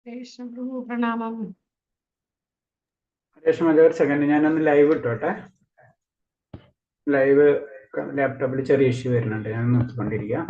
പ്രണാമം. ഒരു സെക്കൻഡ്, ഞാനൊന്ന് ലൈവ് ഇട്ടോട്ടെ. ലൈവ് ലാപ്ടോപ്പിൽ ചെറിയ ഇഷ്യൂ വരുന്നുണ്ട്, ഞാൻ നോക്കിക്കൊണ്ടിരിക്കുക.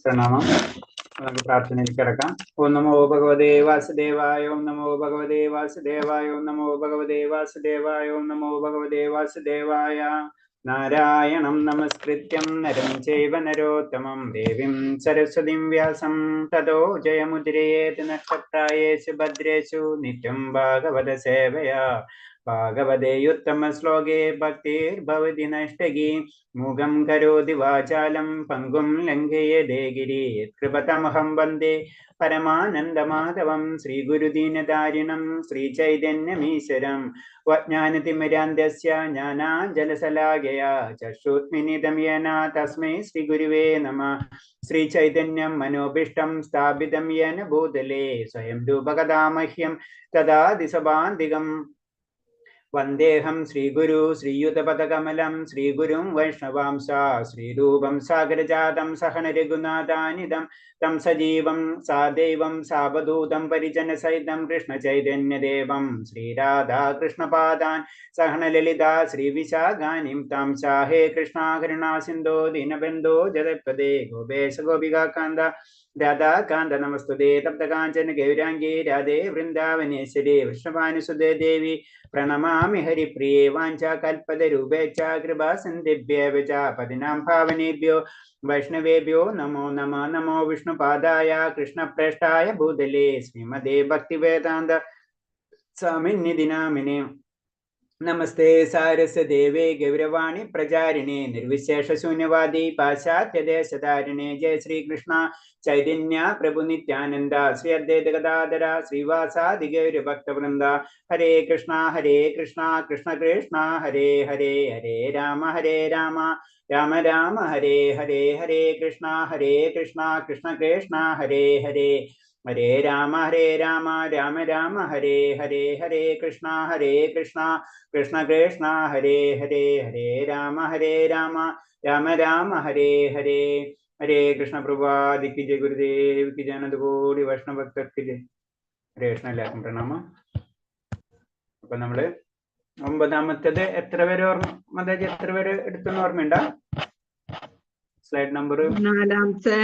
പ്രണാമം. നമുക്ക് പ്രാർത്ഥനയിലേക്ക് കിടക്കാം. ഓം നമോ ഭഗവതേ വാസുദേവായ, ഓം നമോ ഭഗവതേ വാസുദേവായ, ഓം നമോ ഭഗവതേ വാസുദേവായ, ഓം നമോ ഭഗവതേ വാസുദേവായ. നാരായണം നമസ്കൃത്യം നരം ചൈവ നരോത്തമം ദേവീം സരസ്വതീം വ്യാസം തതോ ജയമുദ്രയേത് നക്ഷത്രായേഷു ഭദ്രേഷു നിത്യം ഭാഗവത സേവയാ. ഭാഗവതേയുത്തമ ശ്ലോകേ ഭക്തിർഭവതി നഷ്ടകി മൂകം കരോതി വാചാലം പങ്കും ലംഘയതേ ഗിരി കൃപതമഹം വന്ദേ പരമാനന്ദമാധവം ശ്രീഗുരുദീനധാരിണം ശ്രീചൈതന്യമീശ്വരം വജ്ഞാനതിമിരാന്ധ്യസ്യ ജ്ഞാനാഞ്ജലശലാകയാ ചക്ഷുഷ്മിലിതം യേന തസ്മൈ ശ്രീഗുരുവേ നമഃ. ശ്രീചൈതന്യം മനോഭീഷ്ടം സ്ഥാപിതം യേന ഭൂതലേ സ്വയം രൂപകഥാ മഹ്യം തദാതി സഭാന്തികം. വന്ദേഹം ശ്രീഗുരു ശ്രീയുതപദകമലം ശ്രീഗുരും വൈഷ്ണവാംസ ശ്രീരൂപം സാഗരജാതം സഹന രഘുനാഥാനിതം തം സജീവം സാദൈവം സാവധൂതം പരിജനസഹിതം കൃഷ്ണചൈതന്യദേവം ശ്രീരാധാകൃഷ്ണപാദാൻ സഹന ലളിതാ ശ്രീവിശാഖാനിം താം സാഹേ കൃഷ്ണാകരുണാ സിന്ധോ ദീനബന്ധോ ജഗത്പദേ ഗോപേശ ഗോപികാന്ത രാധാകാന്ത നമസ്തുതേ തപ്തകാഞ്ചന ഗൗരാംഗീ രാധേ വൃന്ദാവനേശ്വരി വൃഷഭാനുസുതേ ദേവി പ്രണമാമി ഹരിപ്രിയേ വാഞ്ചാകൽപതരൂപേച്ഛ കൃപാസിന്ധിഭ്യേവ ച പതിനാം ഭാവനേഭ്യോ വൈഷ്ണവേഭ്യോ നമോ നമഃ. നമോ വിഷ്ണുപാദായ കൃഷ്ണപ്രേഷ്ഠായ ഭൂതലേ ശ്രീമദേ ഭക്തിവേദാന്ത സ്വാമിന്നിധി നാമിനേ. നമസ്തേ സാരസ്വദേവേ ഗൗരവാണി പ്രചാരിണേ നിർവിശേഷ ശൂന്യവാദി പാശ്ചാത്യദേശധാരിണേ. ജയ ശ്രീകൃഷ്ണ ചൈതന്യ പ്രഭു നിത്യാനന്ദ ശ്രീ അദ്വൈത ഗദാധര ശ്രീവാസാദി ഗൗരഭക്തവൃന്ദ. ഹരേ കൃഷ്ണ കൃഷ്ണ കൃഷ്ണ ഹരേ ഹരേ, ഹരേ രാമ രാമ രാമ ഹരേ ഹരേ. ഹരേ കൃഷ്ണ കൃഷ്ണ കൃഷ്ണ ഹരേ ഹരേ, ഹരേ രാമ രാമ രാമ ഹരേ ഹരേ. ഹരേ കൃഷ്ണ കൃഷ്ണ കൃഷ്ണ ഹരേ ഹരേ, ഹരേ രാമ രാമ രാമ ഹരേ ഹരേ. ഹരേ കൃഷ്ണ പ്രഭാതിക്ക് ജയ ഗുരുദേവിക്ക് ജനതുകൂടി വൈഷ്ണവഭക്തർക്ക് ജയ. ഹരേ കൃഷ്ണ, എല്ലാവർക്കും പ്രണാമം. അപ്പൊ നമ്മള് ഒമ്പതാമത്തേത് എത്ര പേര് ഓർമ്മ, എത്ര പേര് എടുത്തെന്ന് ഓർമ്മയുണ്ടോ? സ്ലൈഡ് നമ്പർ 4-ാമത്തെ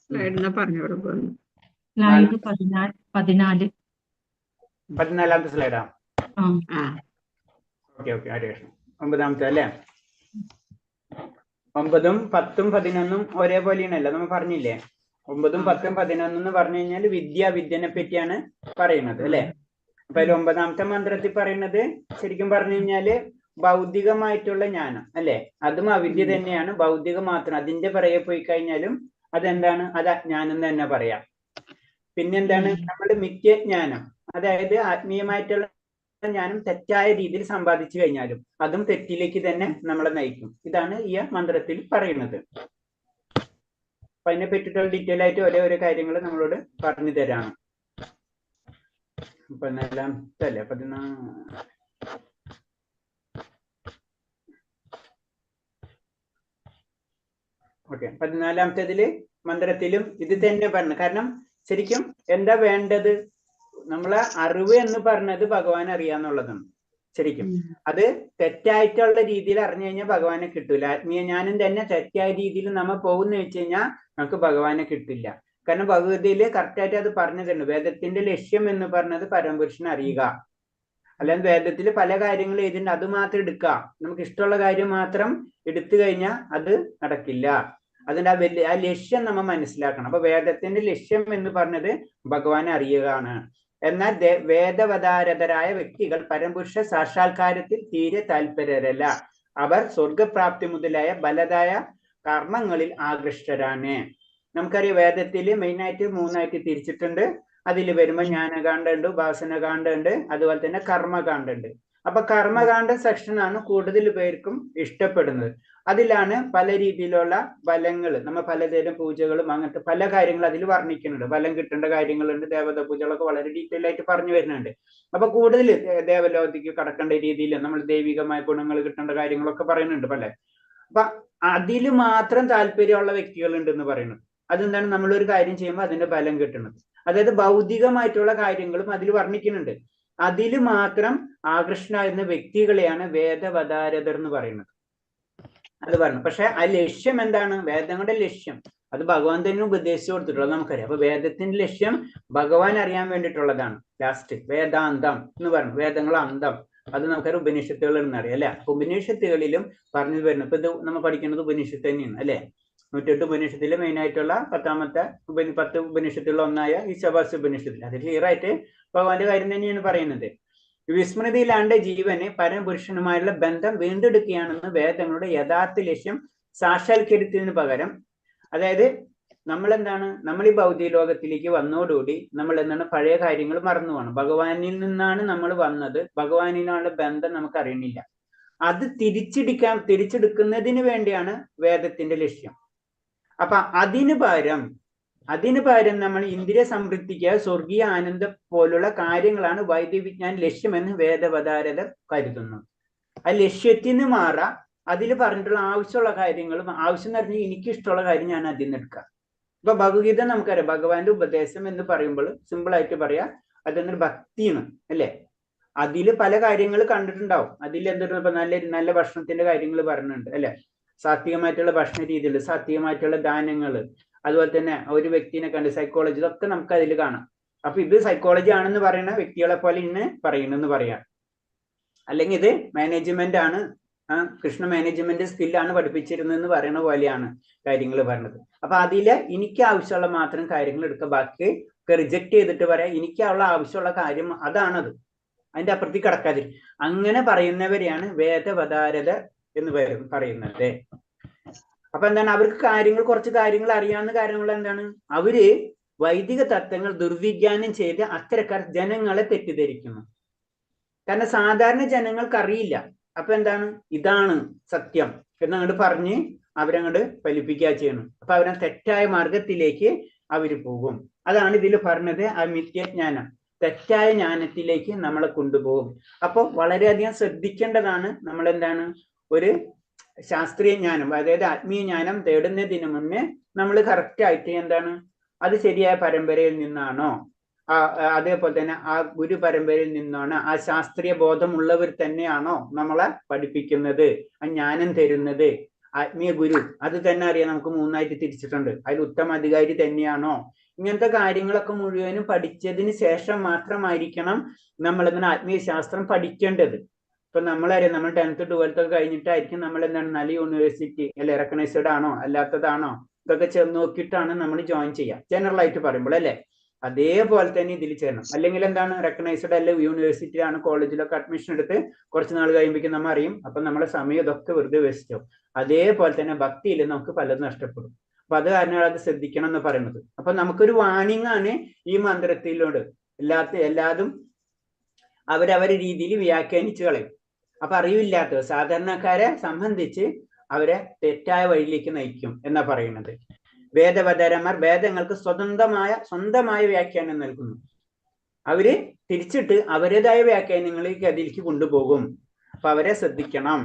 സ്ലൈഡിനെ പറഞ്ഞോളൂ. 14-ാമത്തെ സ്ലൈഡാ? Okay okay. ഹരേ കൃഷ്ണ. 9-ാമത്തെ അല്ലേ? 9ഉം 10ഉം 11ഉം ഒരേപോലെയാണല്ലോ, നമ്മൾ പറഞ്ഞില്ലേ? 9ഉം 10ഉം 11 എന്ന് പറഞ്ഞു കഴിഞ്ഞാൽ വിദ്യനെ പറ്റിയാണ് പറയുന്നത് അല്ലെ? അപ്പൊ അതിൽ 9ാമത്തെ മന്ത്രത്തിൽ പറയുന്നത് ശരിക്കും പറഞ്ഞു കഴിഞ്ഞാല് ഭൗതികമായിട്ടുള്ള ജ്ഞാനം അല്ലെ? അതും അവിദ്യ തന്നെയാണ്, ഭൗതികം മാത്രം. അതിന്റെ പിറകെ പോയി കഴിഞ്ഞാലും അതെന്താണ്? അത് അജ്ഞാനം തന്നെ പറയാം. പിന്നെന്താണ്? നമ്മുടെ മിഥ്യജ്ഞാനം, അതായത് ആത്മീയമായിട്ടുള്ള ജ്ഞാനം തെറ്റായ രീതിയിൽ സമ്പാദിച്ചു കഴിഞ്ഞാലും അതും തെറ്റിലേക്ക് തന്നെ നമ്മളെ നയിക്കും. ഇതാണ് ഈ മന്ത്രത്തിൽ പറയുന്നത്. അപ്പൊ അതിനെ പറ്റിയിട്ടുള്ള ഡീറ്റെയിൽ ആയിട്ട് ഓരോ കാര്യങ്ങൾ നമ്മളോട് പറഞ്ഞു തരാണ്. 14-ാമത്തെ അല്ലേ? 14. ഓക്കെ. 14-ാമത്തേതില് മന്ത്രത്തിലും ഇത് തന്നെ പറഞ്ഞു. കാരണം ശരിക്കും എന്താ വേണ്ടത്? നമ്മളെ അറിവ് എന്ന് പറഞ്ഞത് ഭഗവാൻ അറിയാന്നുള്ളതാണ്. ശരിക്കും അത് തെറ്റായിട്ടുള്ള രീതിയിൽ അറിഞ്ഞു കഴിഞ്ഞാൽ ഭഗവാനെ കിട്ടൂല. ആത്മീയ ജ്ഞാനം തന്നെ തെറ്റായ രീതിയിൽ നമ്മൾ പോകുന്ന വെച്ച് കഴിഞ്ഞാൽ നമുക്ക് ഭഗവാനെ കിട്ടില്ല. കാരണം ഭഗവത്ഗീതയില് കറക്റ്റായിട്ട് അത് പറഞ്ഞിട്ടുണ്ട്. വേദത്തിന്റെ ലക്ഷ്യം എന്ന് പറഞ്ഞത് പരമപുരുഷനെ അറിയുക. അല്ലെങ്കിൽ വേദത്തിൽ പല കാര്യങ്ങൾ എഴുതിണ്ട്, അത് മാത്രം എടുക്കുക. നമുക്ക് ഇഷ്ടമുള്ള കാര്യം മാത്രം എടുത്തു കഴിഞ്ഞാൽ അത് നടക്കില്ല. അതിന്റെ ആ ലക്ഷ്യം നമ്മൾ മനസ്സിലാക്കണം. അപ്പൊ വേദത്തിന്റെ ലക്ഷ്യം എന്ന് പറഞ്ഞത് ഭഗവാനെ അറിയുകയാണ്. എന്നാൽ വേദവതാരതരായ വ്യക്തികൾ പരമപുരുഷ സാക്ഷാത്കാരത്തിൽ തീരെ താല്പര്യരല്ല. അവർ സ്വർഗപ്രാപ്തി മുതലായ ബലതായ കർമ്മങ്ങളിൽ ആകൃഷ്ടരാണ്. നമുക്കറിയാം വേദത്തിൽ മെയിനായിട്ട് 3ആയിട്ട് തിരിച്ചിട്ടുണ്ട്. അതിൽ വരുമ്പോൾ ജ്ഞാനകാണ്ഡമുണ്ട്, ഉപാസനകാണ്ഡമുണ്ട്, അതുപോലെ തന്നെ കർമ്മകാണ്ഡമുണ്ട്. അപ്പൊ കർമ്മകാണ്ഡ സെക്ഷനാണ് കൂടുതൽ പേർക്കും ഇഷ്ടപ്പെടുന്നത്. അതിലാണ് പല രീതിയിലുള്ള ഫലങ്ങൾ, നമ്മൾ പലതരം പൂജകളും അങ്ങനത്തെ പല കാര്യങ്ങളും അതിൽ വർണ്ണിക്കുന്നുണ്ട്. ഫലം കിട്ടേണ്ട കാര്യങ്ങളുണ്ട്, ദേവത പൂജകളൊക്കെ വളരെ ഡീറ്റെയിൽ ആയിട്ട് പറഞ്ഞു വരുന്നുണ്ട്. അപ്പൊ കൂടുതൽ ദേവലോകത്തേക്ക് കടക്കേണ്ട രീതിയിൽ നമ്മൾ ദൈവികമായ ഗുണങ്ങൾ കിട്ടേണ്ട കാര്യങ്ങളൊക്കെ പറയുന്നുണ്ട് പല. അപ്പൊ അതിൽ മാത്രം താല്പര്യമുള്ള വ്യക്തികളുണ്ട് എന്ന് പറയുന്നത്. അതെന്താണ്, നമ്മളൊരു കാര്യം ചെയ്യുമ്പോൾ അതിന്റെ ഫലം കിട്ടുന്നത്. അതായത് ഭൗതികമായിട്ടുള്ള കാര്യങ്ങളും അതിൽ വർണ്ണിക്കുന്നുണ്ട്. അതിൽ മാത്രം ആകൃഷ്ടനായിരുന്ന വ്യക്തികളെയാണ് വേദവതാരതർ എന്ന് പറയുന്നത്. അത് പറഞ്ഞു. പക്ഷെ ആ ലക്ഷ്യം എന്താണ്? വേദങ്ങളുടെ ലക്ഷ്യം അത് ഭഗവാൻ തന്നെ ഉപദേശിച്ചു കൊടുത്തിട്ടുള്ളത് നമുക്കറിയാം. അപ്പൊ വേദത്തിന്റെ ലക്ഷ്യം ഭഗവാൻ അറിയാൻ വേണ്ടിയിട്ടുള്ളതാണ്. ലാസ്റ്റ് വേദാന്തം എന്ന് പറഞ്ഞു, വേദങ്ങൾ അന്തം. അത് നമുക്കറിയാം ഉപനിഷത്തുകൾ എന്നറിയാം അല്ലെ. ഉപനിഷത്തുകളിലും പറഞ്ഞു വരുന്നത്, ഇപ്പൊ ഇത് നമ്മൾ പഠിക്കുന്നത് ഉപനിഷത്ത് തന്നെയാണ് അല്ലെ. 108 ഉപനിഷത്തില് മെയിൻ ആയിട്ടുള്ള 10 ഉപനിഷത്തുള്ള ഒന്നായ ഈശാവാസ്യ ഉപനിഷത്തിൽ അത് ക്ലിയർ ആയിട്ട് ഭഗവാന്റെ കാര്യം തന്നെയാണ് പറയുന്നത്. വിസ്മൃതിയിലാണ്ട് ജീവന് പരമപുരുഷനുമായുള്ള ബന്ധം വീണ്ടെടുക്കുകയാണെന്ന് വേദങ്ങളുടെ യഥാർത്ഥ ലക്ഷ്യം സാക്ഷാത്കരിച്ചതിന് പകരം, അതായത് നമ്മൾ ഈ ഭൗതിക ലോകത്തിലേക്ക് വന്നതോടുകൂടി നമ്മൾ എന്താണ് പഴയ കാര്യങ്ങൾ മറന്നു പോകണം. ഭഗവാനിൽ നിന്നാണ് നമ്മൾ വന്നത്, ഭഗവാനിനുള്ള ബന്ധം നമുക്ക് അറിയണില്ല. അത് തിരിച്ചെടുക്കുന്നതിന് വേണ്ടിയാണ് വേദത്തിന്റെ ലക്ഷ്യം. അപ്പൊ അതിന് പകരം നമ്മൾ ഇന്ദ്രിയ സംതൃപ്തിക്ക് സ്വർഗീയ ആനന്ദം പോലുള്ള കാര്യങ്ങളാണ് വൈദിക വിജ്ഞാന ലക്ഷ്യമെന്ന് വേദവതാരതർ കരുതുന്നു. ആ ലക്ഷ്യത്തിൽ നിന്ന് മാറാ, അതിൽ പറഞ്ഞിട്ടുള്ള ആവശ്യമുള്ള കാര്യങ്ങളും, ആവശ്യം എന്ന് പറഞ്ഞാൽ എനിക്ക് ഇഷ്ടമുള്ള കാര്യം ഞാൻ അതിൽ നിന്ന് എടുക്കാം. ഇപ്പൊ ഭഗവത്ഗീത നമുക്കറിയാം, ഭഗവാന്റെ ഉപദേശം എന്ന് പറയുമ്പോൾ സിമ്പിൾ ആയിട്ട് പറയാ അതെന്നൊരു ഭക്തിയാണ് അല്ലെ. അതിൽ പല കാര്യങ്ങൾ കണ്ടിട്ടുണ്ടാവും. അതിൽ എന്തൊരു ഇപ്പൊ നല്ല ഭക്ഷണത്തിന്റെ കാര്യങ്ങൾ പറഞ്ഞിട്ടുണ്ട് അല്ലെ. സാത്വികമായിട്ടുള്ള ഭക്ഷണ രീതികൾ, സാത്വികമായിട്ടുള്ള ദാനങ്ങൾ, അതുപോലെ തന്നെ ഒരു വ്യക്തിനെ കണ്ട് സൈക്കോളജി, ഇതൊക്കെ നമുക്ക് അതിൽ കാണാം. അപ്പൊ ഇത് സൈക്കോളജി ആണെന്ന് പറയുന്ന വ്യക്തികളെ പോലെ ഇന്ന് പറയണമെന്ന് പറയാം. അല്ലെങ്കിൽ ഇത് മാനേജ്മെന്റ് ആണ്, കൃഷ്ണ മാനേജ്മെന്റ് സ്കില്ലാണ് പഠിപ്പിച്ചിരുന്നതെന്ന് പറയുന്ന പോലെയാണ് കാര്യങ്ങൾ പറഞ്ഞത്. അപ്പൊ അതില് എനിക്ക് ആവശ്യമുള്ള മാത്രം കാര്യങ്ങൾ എടുക്കുക, ബാക്കി റിജക്ട് ചെയ്തിട്ട് പറയാം എനിക്കുള്ള ആവശ്യമുള്ള കാര്യം അതാണത്, അതിന്റെ അപ്പുറത്തേക്ക് കടക്കാതിരി. അങ്ങനെ പറയുന്നവരെയാണ് വേദവതാരത എന്ന് പറയുന്നത്. അപ്പൊ എന്താണ്, അവർക്ക് കുറച്ച് കാര്യങ്ങൾ അറിയാവുന്ന കാര്യങ്ങൾ എന്താണ്, അവര് വൈദിക തത്വങ്ങൾ ദുർവിജ്ഞാനം ചെയ്ത് അത്തരക്കാർ ജനങ്ങളെ തെറ്റിദ്ധരിക്കുന്നു. കാരണം സാധാരണ ജനങ്ങൾക്ക് അറിയില്ല. അപ്പൊ എന്താണ്, ഇതാണ് സത്യം എന്നങ്ങോട്ട് പറഞ്ഞ് അവരങ്ങോട്ട് ഫലിപ്പിക്കുക ചെയ്യണം. അപ്പൊ അവരെ തെറ്റായ മാർഗത്തിലേക്ക് അവര് പോകും. അതാണ് ഇതിൽ പറഞ്ഞത്, ആ മിഥ്യാജ്ഞാനം തെറ്റായ ജ്ഞാനത്തിലേക്ക് നമ്മളെ കൊണ്ടുപോകും. അപ്പൊ വളരെയധികം ശ്രദ്ധിക്കേണ്ടതാണ്. നമ്മൾ എന്താണ്, ഒരു ശാസ്ത്രീയ ജ്ഞാനം, അതായത് ആത്മീയ ജ്ഞാനം തേടുന്നതിന് മുന്നേ നമ്മൾ കറക്റ്റ് ആയിട്ട് എന്താണ്, അത് ശരിയായ പരമ്പരയിൽ നിന്നാണോ, അതേപോലെ തന്നെ ആ ഗുരു പരമ്പരയിൽ നിന്നാണ്, ആ ശാസ്ത്രീയ ബോധമുള്ളവർ തന്നെയാണോ നമ്മളെ പഠിപ്പിക്കുന്നത്, ആ ജ്ഞാനം തരുന്നത്. ആത്മീയ ഗുരു അത് തന്നെ അറിയാം, നമുക്ക് 3ആയിട്ട് തിരിച്ചിട്ടുണ്ട്. അതിൽ ഉത്തമ അധികാരി തന്നെയാണോ, ഇങ്ങനത്തെ കാര്യങ്ങളൊക്കെ മുഴുവനും പഠിച്ചതിന് ശേഷം മാത്രമായിരിക്കണം നമ്മൾ എന്താണ് ആത്മീയ ശാസ്ത്രം പഠിക്കേണ്ടത്. ഇപ്പൊ നമ്മളറിയാം, നമ്മൾ 10th 12th ഒക്കെ കഴിഞ്ഞിട്ടായിരിക്കും നമ്മൾ എന്താണ് നല്ല യൂണിവേഴ്സിറ്റി അല്ലെ റെക്കഗ്നൈസ്ഡ് ആണോ അല്ലാത്തതാണോ ഇതൊക്കെ നോക്കിയിട്ടാണ് നമ്മൾ ജോയിൻ ചെയ്യുക, ജനറൽ ആയിട്ട് പറയുമ്പോൾ അല്ലെ. അതേപോലെ തന്നെ ഇതിൽ ചേരണം. അല്ലെങ്കിൽ എന്താണ്, റെക്കഗ്നൈസ്ഡ് അല്ലെ യൂണിവേഴ്സിറ്റിയാണ്, കോളേജിലൊക്കെ അഡ്മിഷൻ എടുത്ത് കുറച്ച് നാൾ കഴിയുമ്പോഴേക്കും നമ്മൾ അറിയും, അപ്പൊ നമ്മുടെ സമയം ഇതൊക്കെ വെറുതെ വേസ്റ്റ് ആവും. അതേപോലെ തന്നെ ഭക്തിയിൽ നമുക്ക് പലതും നഷ്ടപ്പെടും. അപ്പൊ അത് കാരണം അത് ശ്രദ്ധിക്കണം എന്ന് പറയുന്നത്. അപ്പൊ നമുക്കൊരു വാണിംഗ് ആണ് ഈ മന്ത്രത്തിലോട്. എല്ലാതും അവരവരുടെ രീതിയിൽ വ്യാഖ്യാനിച്ചു കളയും. അപ്പൊ അറിവില്ലാത്തവർ സാധാരണക്കാരെ സംബന്ധിച്ച് അവരെ തെറ്റായ വഴിയിലേക്ക് നയിക്കും എന്നാ പറയുന്നത്. വേദവതാരന്മാർ വേദങ്ങൾക്ക് സ്വന്തമായ വ്യാഖ്യാനം നൽകുന്നു. അവര് തിരിച്ചിട്ട് അവരുടേതായ വ്യാഖ്യാനങ്ങളിലേക്ക് അതിലേക്ക് കൊണ്ടുപോകും. അപ്പൊ അവരെ ശ്രദ്ധിക്കണം.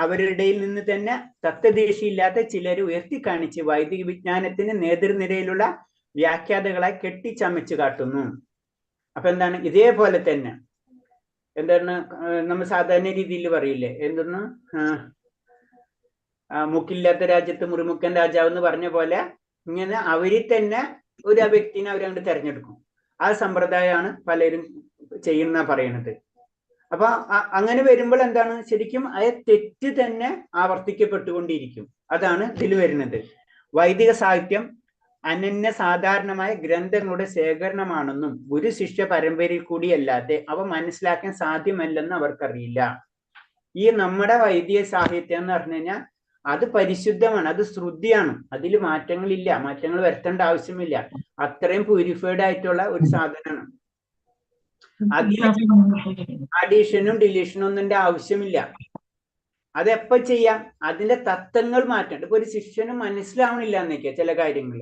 അവരുടെ നിന്ന് തന്നെ തത്വദേശിയില്ലാത്ത ചിലർ ഉയർത്തിക്കാണിച്ച് വൈദിക വിജ്ഞാനത്തിന് നേതൃനിരയിലുള്ള വ്യാഖ്യാതകളെ കെട്ടിച്ചമച്ച് കാട്ടുന്നു. അപ്പൊ എന്താണ്, ഇതേപോലെ തന്നെ എന്താണ് നമ്മൾ സാധാരണ രീതിയിൽ പറയില്ലേ, എന്തെന്ന്, മുക്കില്ലാത്ത രാജ്യത്ത് മുറിമുക്കൻ രാജാവ് എന്ന് പറഞ്ഞ പോലെ ഇങ്ങനെ അവരിൽ തന്നെ ഒരു വ്യക്തിനെ അവരങ്ങോട്ട് തെരഞ്ഞെടുക്കും. ആ സമ്പ്രദായമാണ് പലരും ചെയ്യുന്ന പറയണത്. അപ്പൊ അങ്ങനെ വരുമ്പോൾ എന്താണ്, ശരിക്കും ആ തെറ്റ് തന്നെ ആവർത്തിക്കപ്പെട്ടുകൊണ്ടിരിക്കും. അതാണ് ഇതിൽ വരുന്നത്. വൈദിക സാഹിത്യം അനന്യ സാധാരണമായ ഗ്രന്ഥങ്ങളുടെ ശേഖരണമാണെന്നും ഗുരു ശിഷ്യ പരമ്പരയിൽ കൂടിയല്ലാതെ അവ മനസ്സിലാക്കാൻ സാധ്യമല്ലെന്ന് അവർക്കറിയില്ല. ഈ നമ്മുടെ വൈദിക സാഹിത്യം എന്ന് പറഞ്ഞു കഴിഞ്ഞാൽ അത് പരിശുദ്ധമാണ്, അത് ശ്രുതിയാണ്, അതിൽ മാറ്റങ്ങളില്ല, മാറ്റങ്ങൾ വരുത്തേണ്ട ആവശ്യമില്ല. അത്രയും പ്യൂരിഫൈഡ് ആയിട്ടുള്ള ഒരു സാധനമാണ്. അതിൽ അഡീഷനും ഡിലീഷനും ഒന്നിന്റെ ആവശ്യമില്ല. അതെപ്പോ ചെയ്യാം? അതിന്റെ തത്വങ്ങൾ മാറ്റേണ്ട. ഇപ്പൊ ഒരു ശിഷ്യന് മനസ്സിലാവണില്ല എന്നൊക്കെ ചില കാര്യങ്ങൾ,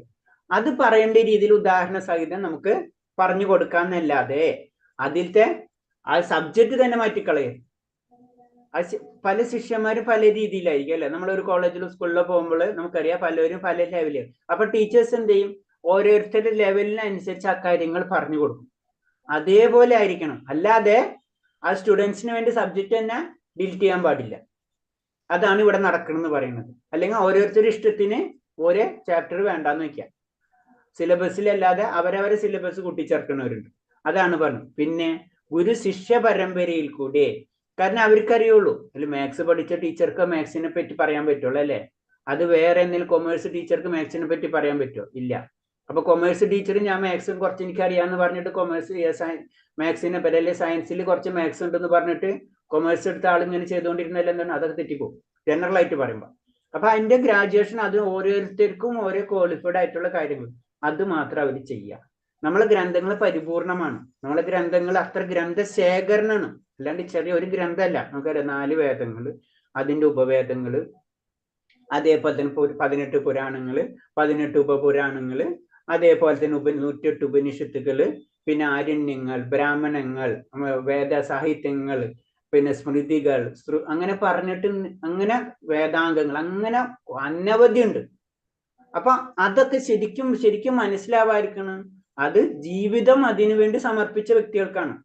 അത് പറയേണ്ട രീതിയിൽ ഉദാഹരണ സഹിതം നമുക്ക് പറഞ്ഞു കൊടുക്കാന്നല്ലാതെ അതിലത്തെ ആ സബ്ജക്റ്റ് തന്നെ മാറ്റിക്കളയും. പല ശിഷ്യന്മാരും പല രീതിയിലായിരിക്കും അല്ലെ. നമ്മളൊരു കോളേജിലോ സ്കൂളിലോ പോകുമ്പോൾ നമുക്കറിയാം പലരും പല ലെവലിൽ. അപ്പൊ ടീച്ചേഴ്സ് എന്ത് ചെയ്യും? ഓരോരുത്തരുടെ ലെവലിനനുസരിച്ച് ആ കാര്യങ്ങൾ പറഞ്ഞു കൊടുക്കും. അതേപോലെ ആയിരിക്കണം. അല്ലാതെ ആ സ്റ്റുഡൻസിന് വേണ്ടി സബ്ജക്റ്റ് തന്നെ ഡിലീറ്റ് ചെയ്യാൻ പാടില്ല. അതാണ് ഇവിടെ നടക്കണമെന്ന് പറയുന്നത്. അല്ലെങ്കിൽ ഓരോരുത്തരുടെ ഇഷ്ടത്തിന് ഓരോ ചാപ്റ്റർ വേണ്ടാന്ന് വെക്കാം. സിലബസിലല്ലാതെ അവരവരെ സിലബസ് കൂട്ടിച്ചേർക്കുന്നവരുണ്ട്. അതാണ് പറഞ്ഞത്. പിന്നെ ഗുരു ശിഷ്യ പരമ്പരയിൽ കൂടെ, കാരണം അവർക്കറിയുള്ളൂ. അതിൽ മാത്സ് പഠിച്ച ടീച്ചർക്ക് മാത്സിനെ പറ്റി പറയാൻ പറ്റുള്ളൂ അല്ലെ. അത് വേറെ എന്തെങ്കിലും കൊമേഴ്സ് ടീച്ചർക്ക് മാത്സിനെ പറ്റി പറയാൻ പറ്റുമോ? ഇല്ല. അപ്പൊ കൊമേഴ്സ് ടീച്ചർ ഞാൻ മാത്സും കുറച്ച് എനിക്ക് അറിയാന്ന് പറഞ്ഞിട്ട് കൊമേഴ്സ് മാത്സിനെ പറ്റി അല്ലെങ്കിൽ സയൻസിൽ കുറച്ച് മാത്സ് ഉണ്ടെന്ന് പറഞ്ഞിട്ട് കൊമേഴ്സ് എടുത്ത ആളിങ്ങനെ ചെയ്തുകൊണ്ടിരുന്നല്ലോ എന്താണ്, അതൊക്കെ തെറ്റിപ്പോകും ജനറൽ ആയിട്ട് പറയുമ്പോൾ. അപ്പൊ അതിന്റെ ഗ്രാജുവേഷൻ അത് ഓരോരുത്തർക്കും ഓരോ ക്വാളിഫൈഡ് ആയിട്ടുള്ള കാര്യങ്ങൾ അത് മാത്രം അവർ ചെയ്യുക. നമ്മളെ ഗ്രന്ഥങ്ങൾ പരിപൂർണമാണ്. നമ്മളെ ഗ്രന്ഥങ്ങൾ അത്ര ഗ്രന്ഥശേഖരണമാണ്, അല്ലാണ്ട് ചെറിയ ഒരു ഗ്രന്ഥമല്ല. നമുക്കറിയാം 4 വേദങ്ങൾ, അതിന്റെ ഉപവേദങ്ങള്, അതേപോലെ തന്നെ 18 പുരാണങ്ങള്, 18 ഉപപുരാണങ്ങള്, അതേപോലെ തന്നെ 108 ഉപനിഷത്തുകള്, പിന്നെ ആരണ്യങ്ങൾ, ബ്രാഹ്മണങ്ങൾ, വേദ സാഹിത്യങ്ങൾ, പിന്നെ സ്മൃതികൾ, അങ്ങനെ പറഞ്ഞിട്ട് അങ്ങനെ വേദാംഗങ്ങൾ, അങ്ങനെ അനവധി ഉണ്ട്. അപ്പൊ അതൊക്കെ ശരിക്കും മനസ്സിലാവാതിരിക്കണം. അത് ജീവിതം അതിനു വേണ്ടി സമർപ്പിച്ച വ്യക്തികൾക്കാണ്,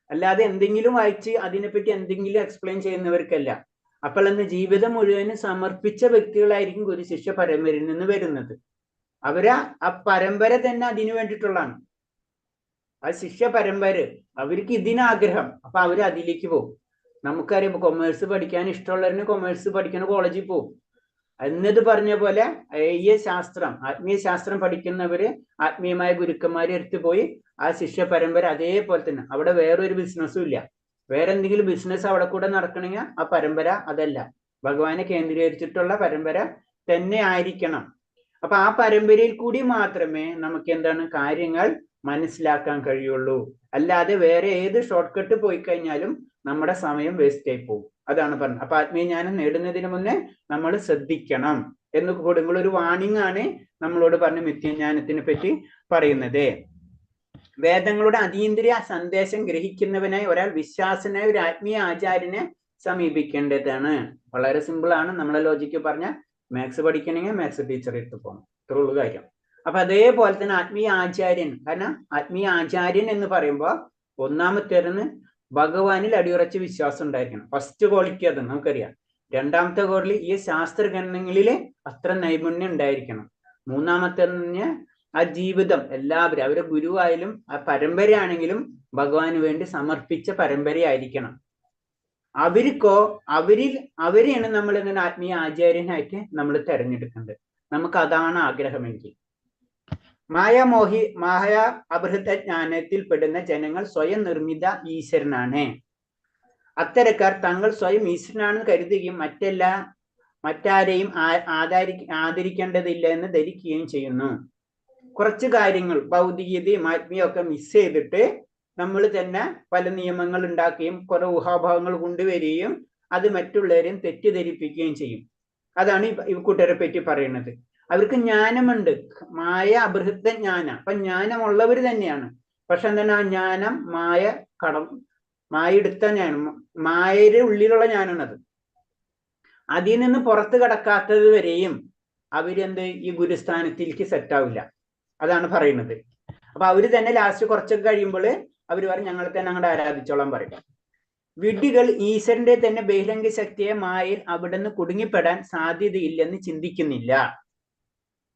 അല്ലാതെ എന്തെങ്കിലും വായിച്ച് അതിനെപ്പറ്റി എന്തെങ്കിലും എക്സ്പ്ലെയിൻ ചെയ്യുന്നവർക്കല്ല. അപ്പോൾ അന്ന് ജീവിതം മുഴുവനും സമർപ്പിച്ച വ്യക്തികളായിരിക്കും ഗുരു ശിഷ്യ പരമ്പരയിൽ നിന്ന് വരുന്നത്. ആ പരമ്പര തന്നെ അതിനു വേണ്ടിയിട്ടുള്ളതാണ്. ആ ശിഷ്യ പരമ്പര അവർക്ക് ഇതിനാഗ്രഹം, അപ്പൊ അവര് അതിലേക്ക് പോകും. നമുക്കറിയാം കൊമേഴ്സ് പഠിക്കാൻ ഇഷ്ടമുള്ളവരിന് കൊമേഴ്സ് പഠിക്കുന്ന കോളേജിൽ പോകും. എന്നത് പറഞ്ഞ പോലെ ആത്മീയ ശാസ്ത്രം പഠിക്കുന്നവര് ആത്മീയമായ ഗുരുക്കന്മാരെ എടുത്തു പോയി ആ ശിഷ്യ പരമ്പര അതേപോലെ തന്നെ. അവിടെ വേറൊരു ബിസിനസ്സും ഇല്ല. വേറെ എന്തെങ്കിലും ബിസിനസ് അവിടെ കൂടെ നടക്കണമെങ്കിൽ ആ പരമ്പര അതല്ല, ഭഗവാനെ കേന്ദ്രീകരിച്ചിട്ടുള്ള പരമ്പര തന്നെ ആയിരിക്കണം. അപ്പൊ ആ പരമ്പരയിൽ കൂടി മാത്രമേ നമുക്ക് എന്താണ് കാര്യങ്ങൾ മനസ്സിലാക്കാൻ കഴിയുള്ളൂ. അല്ലാതെ വേറെ ഏത് ഷോർട്ട് കട്ട് പോയി കഴിഞ്ഞാലും നമ്മുടെ സമയം വേസ്റ്റ് ആയി പോകും. അതാണ് പറഞ്ഞത്. അപ്പൊ ആത്മീയജ്ഞാനം നേടുന്നതിന് മുന്നേ നമ്മൾ ശ്രദ്ധിക്കണം എന്ന് കൊടുക്കുമ്പോൾ ഒരു വാണിംഗ് ആണ് നമ്മളോട് പറഞ്ഞ നിത്യജ്ഞാനത്തിനെ പറ്റി പറയുന്നത്. വേദങ്ങളുടെ അതീന്ദ്രിയ സന്ദേശം ഗ്രഹിക്കുന്നവനായി ഒരാൾ വിശ്വാസനായ ഒരു ആത്മീയ ആചാര്യനെ സമീപിക്കേണ്ടതാണ്. വളരെ സിമ്പിൾ ആണ്. നമ്മളെ ലോജിക്ക് പറഞ്ഞ മാത്സ് പഠിക്കണമെങ്കിൽ മാത്സ് ടീച്ചറെ എടുത്ത് പോകണം, ഇത്ര ഉള്ളു കാര്യം. അപ്പൊ അതേപോലെ തന്നെ ആത്മീയ ആചാര്യൻ, കാരണം ആത്മീയ ആചാര്യൻ എന്ന് പറയുമ്പോൾ ഒന്നാമത്തേതെന്ന് ഭഗവാനിൽ അടിയുറച്ച വിശ്വാസം ഉണ്ടായിരിക്കണം. ഫസ്റ്റ് ക്വാളിറ്റി അത് നമുക്കറിയാം. രണ്ടാമത്തെ ക്വാളിറ്റി ഈ ശാസ്ത്രഗ്രന്ഥങ്ങളില് അത്ര നൈപുണ്യം ഉണ്ടായിരിക്കണം. മൂന്നാമത്തെ ആ ജീവിതം എല്ലാവരും, അവരെ ഗുരുവായാലും ആ പരമ്പരയാണെങ്കിലും ഭഗവാന് വേണ്ടി സമർപ്പിച്ച പരമ്പരയായിരിക്കണം. അവരെയാണ് നമ്മൾ ഇങ്ങനെ ആത്മീയ ആചാര്യനായിട്ട് നമ്മൾ തെരഞ്ഞെടുക്കേണ്ടത്. നമുക്ക് അതാണ് ആഗ്രഹമെങ്കിൽ. മായ അബൃഹത ജ്ഞാനത്തിൽ പെടുന്ന ജനങ്ങൾ സ്വയം നിർമ്മിത ഈശ്വരനാണ്. അത്തരക്കാർ തങ്ങൾ സ്വയം ഈശ്വരനാണെന്ന് കരുതുകയും മറ്റാരെയും ആദരിക്കേണ്ടതില്ല എന്ന് ധരിക്കുകയും ചെയ്യുന്നു. കുറച്ച് കാര്യങ്ങൾ ഭൗതികതയും ആത്മീയവും ഒക്കെ മിസ് ചെയ്തിട്ട് നമ്മൾ തന്നെ പല നിയമങ്ങൾ ഉണ്ടാക്കുകയും കുറെ ഊഹാഭാവങ്ങൾ കൊണ്ടുവരികയും അത് മറ്റുള്ളവരെയും തെറ്റിദ്ധരിപ്പിക്കുകയും ചെയ്യും. അതാണ് ഈ കൂട്ടരെ പറ്റി പറയുന്നത്. അവർക്ക് ജ്ഞാനമുണ്ട്, മായ അബൃഹത്ത ജ്ഞാന. അപ്പൊ ജ്ഞാനമുള്ളവർ തന്നെയാണ്. പക്ഷെ എന്താണ് ആ ജ്ഞാനം മായ എടുത്ത ജ്ഞാനം, മായയുടെ ഉള്ളിലുള്ള ജ്ഞാനമാണത്. അതിൽ നിന്ന് പുറത്ത് കടക്കാത്തത് വരെയും അവരെന്ത് ഈ ഗുരുസ്ഥാനത്തിലേക്ക് സെറ്റാവില്ല. അതാണ് പറയുന്നത്. അപ്പൊ അവര് തന്നെ ലാസ്റ്റ് കുറച്ചൊക്കെ കഴിയുമ്പോൾ അവര് പറയും ഞങ്ങളെ തന്നെ അങ്ങോട്ട് ആരാധിച്ചോളാൻ പറയും. വിഡ്ഢികൾ ഈശ്വരന്റെ തന്നെ ബഹിരംഗ ശക്തിയെ മായയിൽ അവിടെ നിന്ന് കുടുങ്ങിപ്പെടാൻ സാധ്യതയില്ലെന്ന് ചിന്തിക്കുന്നില്ല.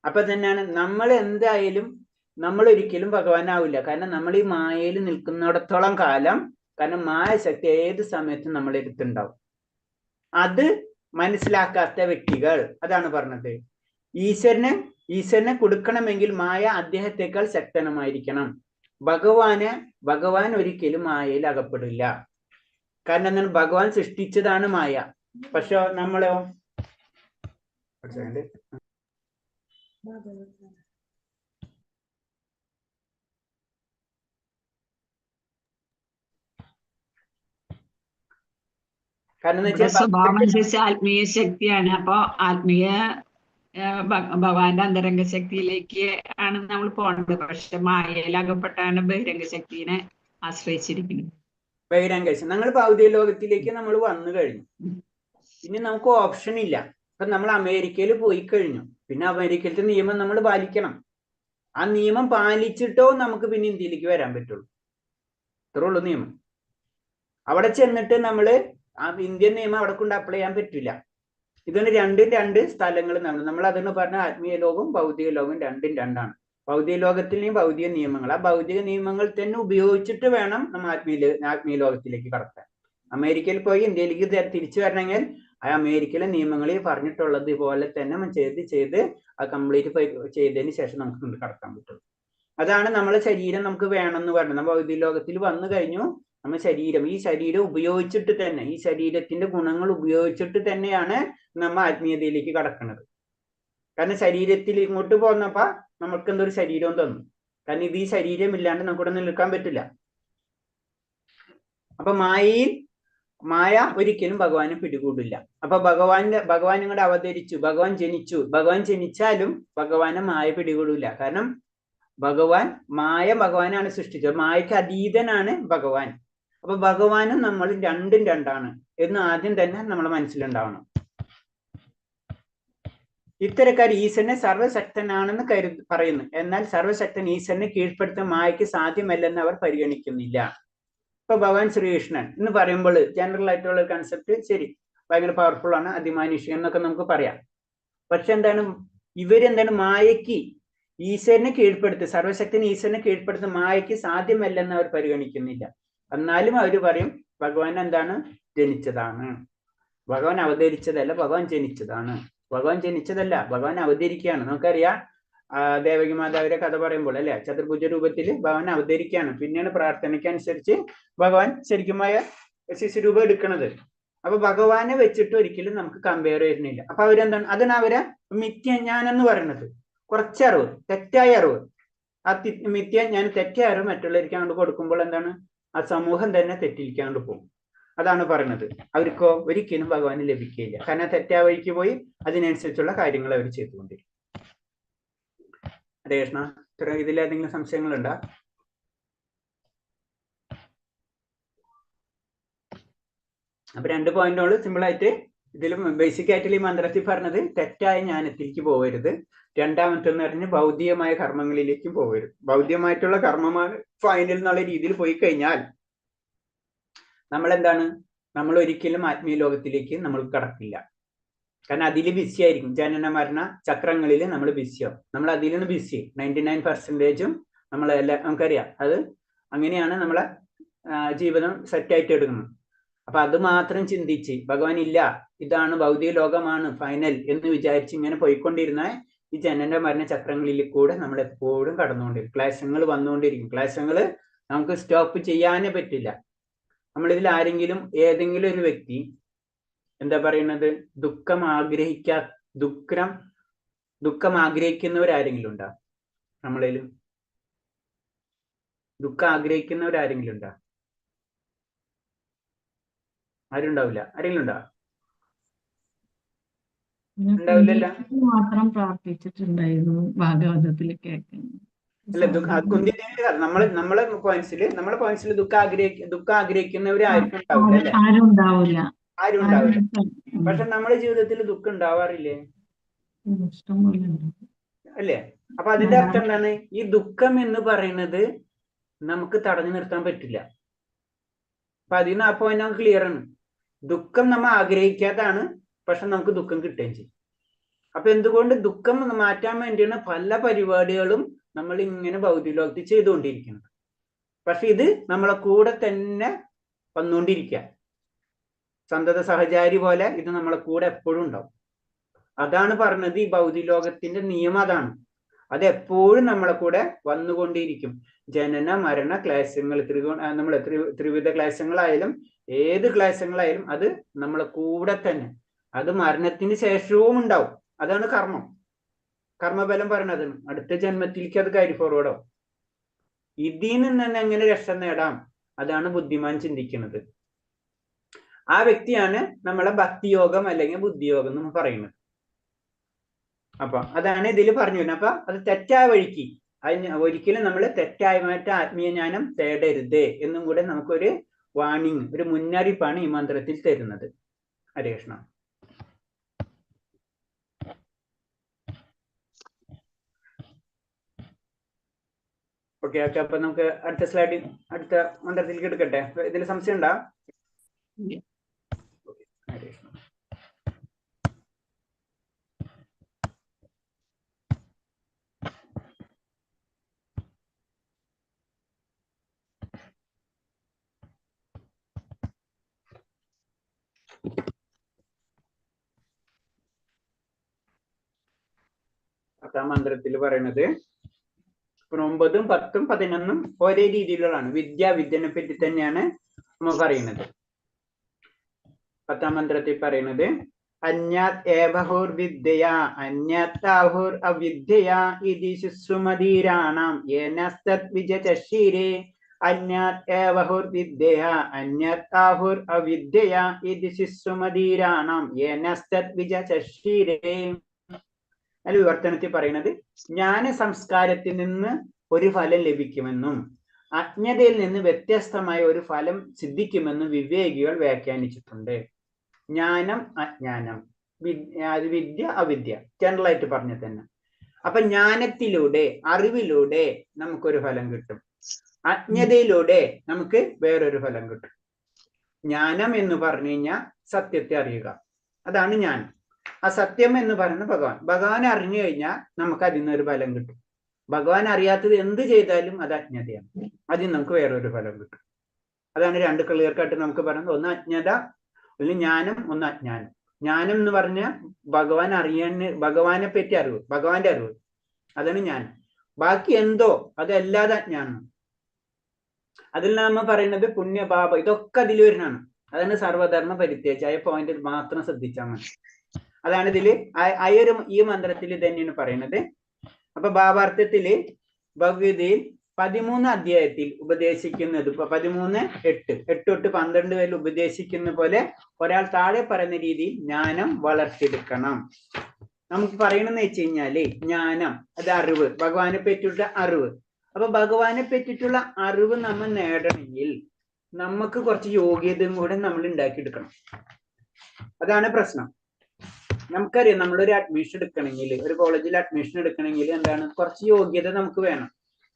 അപ്പൊ തന്നെയാണ് നമ്മൾ എന്തായാലും നമ്മൾ ഒരിക്കലും ഭഗവാനാവില്ല. കാരണം നമ്മൾ ഈ മായയിൽ നിൽക്കുന്നിടത്തോളം കാലം, കാരണം മായ ശക്തി ഏത് സമയത്തും നമ്മളെ അടുത്തുണ്ടാവും. അത് മനസ്സിലാക്കാത്ത വ്യക്തികൾ, അതാണ് പറഞ്ഞത്. ഈശ്വരനെ കൊടുക്കണമെങ്കിൽ മായ അദ്ദേഹത്തെക്കാൾ ശക്തനമായിരിക്കണം. ഭഗവാൻ ഒരിക്കലും മായയിൽ അകപ്പെടില്ല. കാരണം എന്താണ്? ഭഗവാൻ സൃഷ്ടിച്ചതാണ് മായ. പക്ഷെ നമ്മളോ ഒരു സെക്കൻഡ്. കാരണം എന്ന് വെച്ചാൽ സ്വഭാവം അനുസരിച്ച് ആത്മീയ ശക്തിയാണ്. അപ്പൊ ആത്മീയ ഭഗവാന്റെ അന്തരംഗ ശക്തിയിലേക്ക് ആണ് നമ്മൾ പോകേണ്ടത്. പക്ഷെ മായയിലകപ്പെട്ടാണ് ബഹിരംഗ ശക്തിനെ ആശ്രയിച്ചിരിക്കുന്നത്. ബഹിരംഗ ഞങ്ങൾ ഭൗതിക ലോകത്തിലേക്ക് നമ്മൾ വന്നു കഴിഞ്ഞു. ഇനി നമുക്ക് ഓപ്ഷൻ ഇല്ല. ഇപ്പൊ നമ്മൾ അമേരിക്കയിൽ പോയി കഴിഞ്ഞു. പിന്നെ അമേരിക്കയിലത്തെ നിയമം നമ്മൾ പാലിക്കണം. ആ നിയമം പാലിച്ചിട്ടോ നമുക്ക് പിന്നെ ഇന്ത്യയിലേക്ക് വരാൻ പറ്റുള്ളൂ. ഇത്രേ ഉള്ളൂ നിയമം. അവിടെ ചെന്നിട്ട് നമ്മള് ആ ഇന്ത്യൻ നിയമം അവിടെ കൊണ്ട് അപ്ലൈ ചെയ്യാൻ പറ്റില്ല. ഇതിന് രണ്ടും രണ്ട് സ്ഥലങ്ങൾ നമ്മൾ അതിന് പറഞ്ഞ ആത്മീയ ലോകവും ഭൗതിക ലോകവും രണ്ടും രണ്ടാണ്. ഭൗതിക ലോകത്തിലെയും ഭൗതിക നിയമങ്ങൾ, ആ ഭൗതിക നിയമങ്ങൾ തന്നെ ഉപയോഗിച്ചിട്ട് വേണം നമ്മൾ ആത്മീയ ലോകത്തിലേക്ക് കടക്കാൻ. അമേരിക്കയിൽ പോയി ഇന്ത്യയിലേക്ക് തിരിച്ചു വരണമെങ്കിൽ ആ അമേരിക്കയിലെ നിയമങ്ങളിൽ പറഞ്ഞിട്ടുള്ളത് പോലെ തന്നെ ചെയ്ത് ആ കംപ്ലീറ്റ് ചെയ്തതിന് ശേഷം നമുക്ക് കടക്കാൻ പറ്റുള്ളൂ. അതാണ് നമ്മളെ ശരീരം നമുക്ക് വേണമെന്ന് പറഞ്ഞത്. നമ്മൾ ഭൗതിക ലോകത്തിൽ വന്നു കഴിഞ്ഞു. നമ്മൾ ഈ ശരീരം ഉപയോഗിച്ചിട്ട് തന്നെ, ഈ ശരീരത്തിന്റെ ഗുണങ്ങൾ ഉപയോഗിച്ചിട്ട് തന്നെയാണ് നമ്മൾ ആത്മീയതയിലേക്ക് കടക്കുന്നത്. കാരണം ശരീരത്തിൽ ഇങ്ങോട്ട് പോന്നപ്പോ നമുക്ക് എന്തൊരു ശരീരവും തന്നു. കാരണം ഇത് ഈ ശരീരം ഇല്ലാണ്ട് നമുക്കിവിടെ നിൽക്കാൻ പറ്റില്ല. അപ്പൊ മായ ഒരിക്കലും ഭഗവാനെ പിടികൂടില്ല. അപ്പൊ ഭഗവാൻ ഇങ്ങോട്ട് അവതരിച്ചു, ഭഗവാൻ ജനിച്ചാലും ഭഗവാനെ മായ പിടികൂടില്ല. കാരണം ഭഗവാനാണ് സൃഷ്ടിച്ചത്. മായക്ക് അതീതനാണ് ഭഗവാൻ. അപ്പൊ ഭഗവാനും നമ്മൾ രണ്ടും രണ്ടാണ് എന്ന് ആദ്യം തന്നെ നമ്മളെ മനസ്സിലുണ്ടാവണം. ഇത്തരക്കാർ ഈശ്വരനെ സർവശക്തനാണെന്ന് പറയുന്നു. എന്നാൽ സർവശക്തൻ ഈശ്വരനെ കീഴ്പ്പെടുത്താൻ മായയ്ക്ക് സാധ്യമല്ലെന്ന് അവർ പരിഗണിക്കുന്നില്ല. ഇപ്പൊ ഭഗവാൻ ശ്രീകൃഷ്ണൻ എന്ന് പറയുമ്പോൾ ജനറൽ ആയിട്ടുള്ള കൺസെപ്റ്റ് ശരി, ഭയങ്കര പവർഫുൾ ആണ്, അതിമാനുഷികൻ എന്നൊക്കെ നമുക്ക് പറയാം. പക്ഷെ ഇവരെന്താണ് മായയ്ക്ക് ഈശ്വരനെ കീഴ്പ്പെടുത്തുക, സർവശക്തന് ഈശ്വരനെ കീഴ്പ്പെടുത്തുന്ന മായയ്ക്ക് സാധ്യമല്ലെന്ന് അവർ പരിഗണിക്കുന്നില്ല. എന്നാലും അവർ പറയും ഭഗവാൻ ജനിച്ചതാണ്, ഭഗവാൻ അവതരിച്ചതല്ല, ഭഗവാൻ ജനിച്ചതാണ്. ഭഗവാൻ അവതരിക്കുകയാണ്. നമുക്കറിയാം ദേവകി മാതാവിന്റെ കഥ പറയുമ്പോൾ അല്ലെ, ചതുർഭുജ രൂപത്തിൽ ഭഗവാൻ അവതരിക്കുകയാണ്. പിന്നെയാണ് പ്രാർത്ഥനയ്ക്കനുസരിച്ച് ഭഗവാൻ ശരിക്കുമായ ശിശുരൂപം എടുക്കുന്നത്. അപ്പൊ ഭഗവാനെ വെച്ചിട്ട് ഒരിക്കലും നമുക്ക് കമ്പയർ വരുന്നില്ല. അപ്പൊ അതിന് അവരെ മിഥ്യജ്ഞാനം പറയുന്നത്. കുറച്ചറിവ്, തെറ്റായ അറിവ്. ആ മിഥ്യജ്ഞാനം, തെറ്റായ അറിവ് മറ്റുള്ളവർക്ക് അങ്ങോട്ട് കൊടുക്കുമ്പോൾ ആ സമൂഹം തന്നെ തെറ്റിരിക്കാണ്ട് പോകും. അതാണ് പറയുന്നത്. അവർക്കോ ഒരിക്കലും ഭഗവാന് ലഭിക്കുകയില്ല. കാരണം തെറ്റായ വഴിക്ക് പോയി അതിനനുസരിച്ചുള്ള കാര്യങ്ങൾ അവർ ചെയ്തുകൊണ്ടിരിക്കും. ഹരേ കൃഷ്ണ. ഇതിലേതെങ്കിലും സംശയങ്ങളുണ്ടോ? അപ്പൊ 2 പോയിന്റുകൾ സിമ്പിൾ ആയിട്ട് ഇതിലും ബേസിക് ആയിട്ട് ഈ മന്ത്രത്തിൽ പറഞ്ഞത് തെറ്റായ ജ്ഞാനത്തിലേക്ക് പോകരുത്. രണ്ടാമത്തെന്ന് പറഞ്ഞ് ഭൗതികമായ കർമ്മങ്ങളിലേക്കും പോകരുത്. ഭൗതികമായിട്ടുള്ള കർമ്മമാണ് ഫൈനൽ എന്നുള്ള രീതിയിൽ പോയി കഴിഞ്ഞാൽ നമ്മൾ ഒരിക്കലും ആത്മീയ ലോകത്തിലേക്ക് നമ്മൾ കടക്കില്ല. കാരണം അതിൽ ബിസി ആയിരിക്കും. ജനന മരണ ചക്രങ്ങളിൽ നമ്മൾ ബിസിയാവും. നമ്മൾ അതിൽ നിന്ന് ബിസി 99% നമ്മളെല്ലാം നമുക്കറിയാം. അത് അങ്ങനെയാണ് നമ്മളെ ജീവിതം സെറ്റായിട്ട് എടുക്കുന്നത്. അപ്പൊ അത് മാത്രം ചിന്തിച്ച് ഭഗവാൻ ഇല്ല, ഇതാണ് ഭൗതിക ലോകമാണ് ഫൈനൽ എന്ന് വിചാരിച്ച് ഇങ്ങനെ പോയിക്കൊണ്ടിരുന്ന ഈ ജനന മരണ ചക്രങ്ങളിൽ കൂടെ നമ്മൾ എപ്പോഴും കടന്നുകൊണ്ടിരിക്കും. ക്ലേശങ്ങൾ വന്നുകൊണ്ടിരിക്കും. ക്ലേശങ്ങൾ നമുക്ക് സ്റ്റോപ്പ് ചെയ്യാനേ പറ്റില്ല. നമ്മളിതിൽ ഏതെങ്കിലും ഒരു വ്യക്തി ദുഃഖം ആഗ്രഹിക്കുന്നവരാരെങ്കിലും ഉണ്ടോ? നമ്മളിലും ദുഃഖം ആഗ്രഹിക്കുന്നവരാരെങ്കിലും ഉണ്ടോ? ആരും ഉണ്ടാവില്ല. ആരെങ്കിലും ഉണ്ടോ? ഉണ്ടാവില്ലല്ലോ. മാത്രം പ്രാർത്ഥിച്ചിട്ടുണ്ടായിരുന്നു ഭാഗവതത്തിൽ കേൾക്കുന്നു. അല്ല, നമ്മളെ പോയിന്റ്സിൽ ദുഃഖം ആഗ്രഹിക്കുന്നവരായിരിക്കും ഉണ്ടാവില്ല. ആരും ഉണ്ടാവില്ല. പക്ഷെ നമ്മുടെ ജീവിതത്തിൽ ദുഃഖം ഉണ്ടാവാറില്ലേ? അല്ലേ? അപ്പൊ അതിന്റെ അർത്ഥം എന്താണ്? ഈ ദുഃഖം എന്ന് പറയുന്നത് നമുക്ക് തടഞ്ഞു നിർത്താൻ പറ്റില്ല. അപ്പൊ അതിന് ആ പോയിന്റ് നമുക്ക് ക്ലിയർ ആണ്. ദുഃഖം നമ്മൾ ആഗ്രഹിക്കാതാണ്, പക്ഷെ നമുക്ക് ദുഃഖം കിട്ടുകയും ചെയ്യും. അപ്പൊ എന്തുകൊണ്ട് ദുഃഖം മാറ്റാൻ വേണ്ടിയാണ് പല പരിപാടികളും നമ്മൾ ഇങ്ങനെ ഭൗതിക ലോകത്തിൽ ചെയ്തുകൊണ്ടിരിക്കുന്നത്. പക്ഷെ ഇത് നമ്മളെ കൂടെ തന്നെ വന്നുകൊണ്ടിരിക്കുക. സന്തത സഹചാരി പോലെ ഇത് നമ്മളെ കൂടെ എപ്പോഴും ഉണ്ടാവും. അതാണ് പറഞ്ഞത് ഈ ഭൗതിക ലോകത്തിന്റെ നിയമം അതാണ്. അത് എപ്പോഴും നമ്മളെ കൂടെ വന്നുകൊണ്ടിരിക്കും. ജനന മരണ ക്ലേശങ്ങൾ, ത്രിവിധ ക്ലേശങ്ങളായാലും ഏത് ക്ലേശങ്ങളായാലും അത് നമ്മളെ കൂടെ തന്നെ. അത് മരണത്തിന് ശേഷവും ഉണ്ടാവും. അതാണ് കർമ്മം. കർമ്മബലം പറയണത് അടുത്ത ജന്മത്തിലേക്ക് അത് കാരി ഫോർവേഡോ. ഇതിൽ നിന്ന് തന്നെ എങ്ങനെ രക്ഷ നേടാം, അതാണ് ബുദ്ധിമാൻ ചിന്തിക്കുന്നത്. ആ വ്യക്തിയാണ് നമ്മളെ ഭക്തിയോഗം അല്ലെങ്കിൽ ബുദ്ധിയോഗം എന്ന് പറയുന്നത്. അപ്പൊ അതാണ് ഇതിൽ പറഞ്ഞു വരുന്നത്. അപ്പൊ അത് തെറ്റായ വഴിക്ക് അതിന് ഒരിക്കലും നമ്മൾ തെറ്റായമായിട്ട് ആത്മീയ ജ്ഞാനം തേടരുത് എന്നും കൂടെ നമുക്കൊരു വാണിംഗ്, ഒരു മുന്നറിയിപ്പാണ് ഈ മന്ത്രത്തിൽ തരുന്നത്. ഹരേ കൃഷ്ണ. Okay okay. അപ്പൊ നമുക്ക് അടുത്ത സ്ലൈഡ്, അടുത്ത മന്ത്രത്തിലേക്ക് എടുക്കട്ടെ. ഇതിൽ സംശയം ഉണ്ടോ? ഹരേ കൃഷ്ണ. പത്താം മന്ത്രത്തിൽ പറയണത് 9, 10, 11 ഒരേ രീതിയിലുള്ളതാണ്. വിദ്യനെ പറ്റി തന്നെയാണ് നമ്മൾ പറയുന്നത്. പത്താം മന്ത്രത്തിൽ പറയുന്നത് അന്യാത് ഏവഹോർ വിദ്യ അന്യത്താഹുർ അവിദ്യയാ ഇതി ശുശ്രുമതീരാണാം യേനസ്തത് വിജചക്ഷീരേ അന്യാത് ഏവഹുർ വിദ്യ അന്യത്താഹുർ അവിദ്യയാ ഇതി ശുശ്രുമതീരാണാം യേനസ്തത് വിജചക്ഷീരേ. അല്ല, വിവർത്തനത്തിൽ പറയുന്നത് ജ്ഞാന സംസ്കാരത്തിൽ നിന്ന് ഒരു ഫലം ലഭിക്കുമെന്നും അജ്ഞതയിൽ നിന്ന് വ്യത്യസ്തമായ ഒരു ഫലം സിദ്ധിക്കുമെന്നും വിവേകികൾ വ്യാഖ്യാനിച്ചിട്ടുണ്ട്. ജ്ഞാനം, അജ്ഞാനം, വിദ്യ, അവിദ്യ, ജനറൽ ആയിട്ട് പറഞ്ഞ തന്നെ. അപ്പൊ ജ്ഞാനത്തിലൂടെ, അറിവിലൂടെ നമുക്കൊരു ഫലം കിട്ടും, അജ്ഞതയിലൂടെ നമുക്ക് വേറൊരു ഫലം കിട്ടും. ജ്ഞാനം എന്ന് പറഞ്ഞു കഴിഞ്ഞാൽ സത്യത്തെ അറിയുക, അതാണ് ജ്ഞാനം. ആ സത്യം എന്ന് പറയുന്നത് ഭഗവാൻ അറിഞ്ഞു കഴിഞ്ഞാൽ നമുക്ക് അതിൽ നിന്നൊരു ഫലം കിട്ടും. ഭഗവാൻ അറിയാത്തത് എന്ത് ചെയ്താലും അത് അജ്ഞതയാണ്, അതിൽ നമുക്ക് വേറൊരു ഫലം കിട്ടും. അതാണ് രണ്ട് ക്ലിയർ കട്ട് നമുക്ക് പറയുന്നത്. ഒന്ന് അജ്ഞത, ഒന്ന് ജ്ഞാനം, ഒന്ന് അജ്ഞാനം. ജ്ഞാനം എന്ന് പറഞ്ഞാൽ ഭഗവാൻ ഭഗവാനെ പറ്റി അറിവ്, ഭഗവാന്റെ അറിവ്, അതാണ് ജ്ഞാനം. ബാക്കി എന്തോ അതല്ലാതെ അജ്ഞാനം. അതിൽ നമ്മ പറയുന്നത് പുണ്യപാപ, ഇതൊക്കെ അതിൽ വരുന്നതാണ്. അതാണ് സർവധർമ്മ പരിത്യാഗ പോയിന്റ് മാത്രം ശ്രദ്ധിച്ചാൽ മതി. അതാണ് ഇതില് ഈ മന്ത്രത്തിൽ തന്നെയാണ് പറയുന്നത്. അപ്പൊ ഭാവാർത്ഥത്തില് ഭഗവത്ഗീതയിൽ 13 അധ്യായത്തിൽ ഉപദേശിക്കുന്നത് 13:8 തൊട്ട് 12 വരെ ഉപദേശിക്കുന്ന പോലെ ഒരാൾ താഴെ പറയുന്ന രീതിയിൽ ജ്ഞാനം വളർത്തിയെടുക്കണം. നമുക്ക് പറയണമെന്ന് വെച്ച് കഴിഞ്ഞാല് ജ്ഞാനം അത് അറിവ്, ഭഗവാനെ പറ്റിയുള്ള അറിവ്. അപ്പൊ ഭഗവാനെ പറ്റിയിട്ടുള്ള അറിവ് നമ്മൾ നേടണമെങ്കിൽ നമുക്ക് കുറച്ച് യോഗ്യതയും കൂടെ നമ്മൾ ഉണ്ടാക്കിയെടുക്കണം. അതാണ് പ്രശ്നം. നമുക്കറിയാം, നമ്മളൊരു അഡ്മിഷൻ എടുക്കണമെങ്കിൽ, ഒരു കോളേജിൽ അഡ്മിഷൻ എടുക്കണമെങ്കിൽ എന്താണ്, കുറച്ച് യോഗ്യത നമുക്ക് വേണം.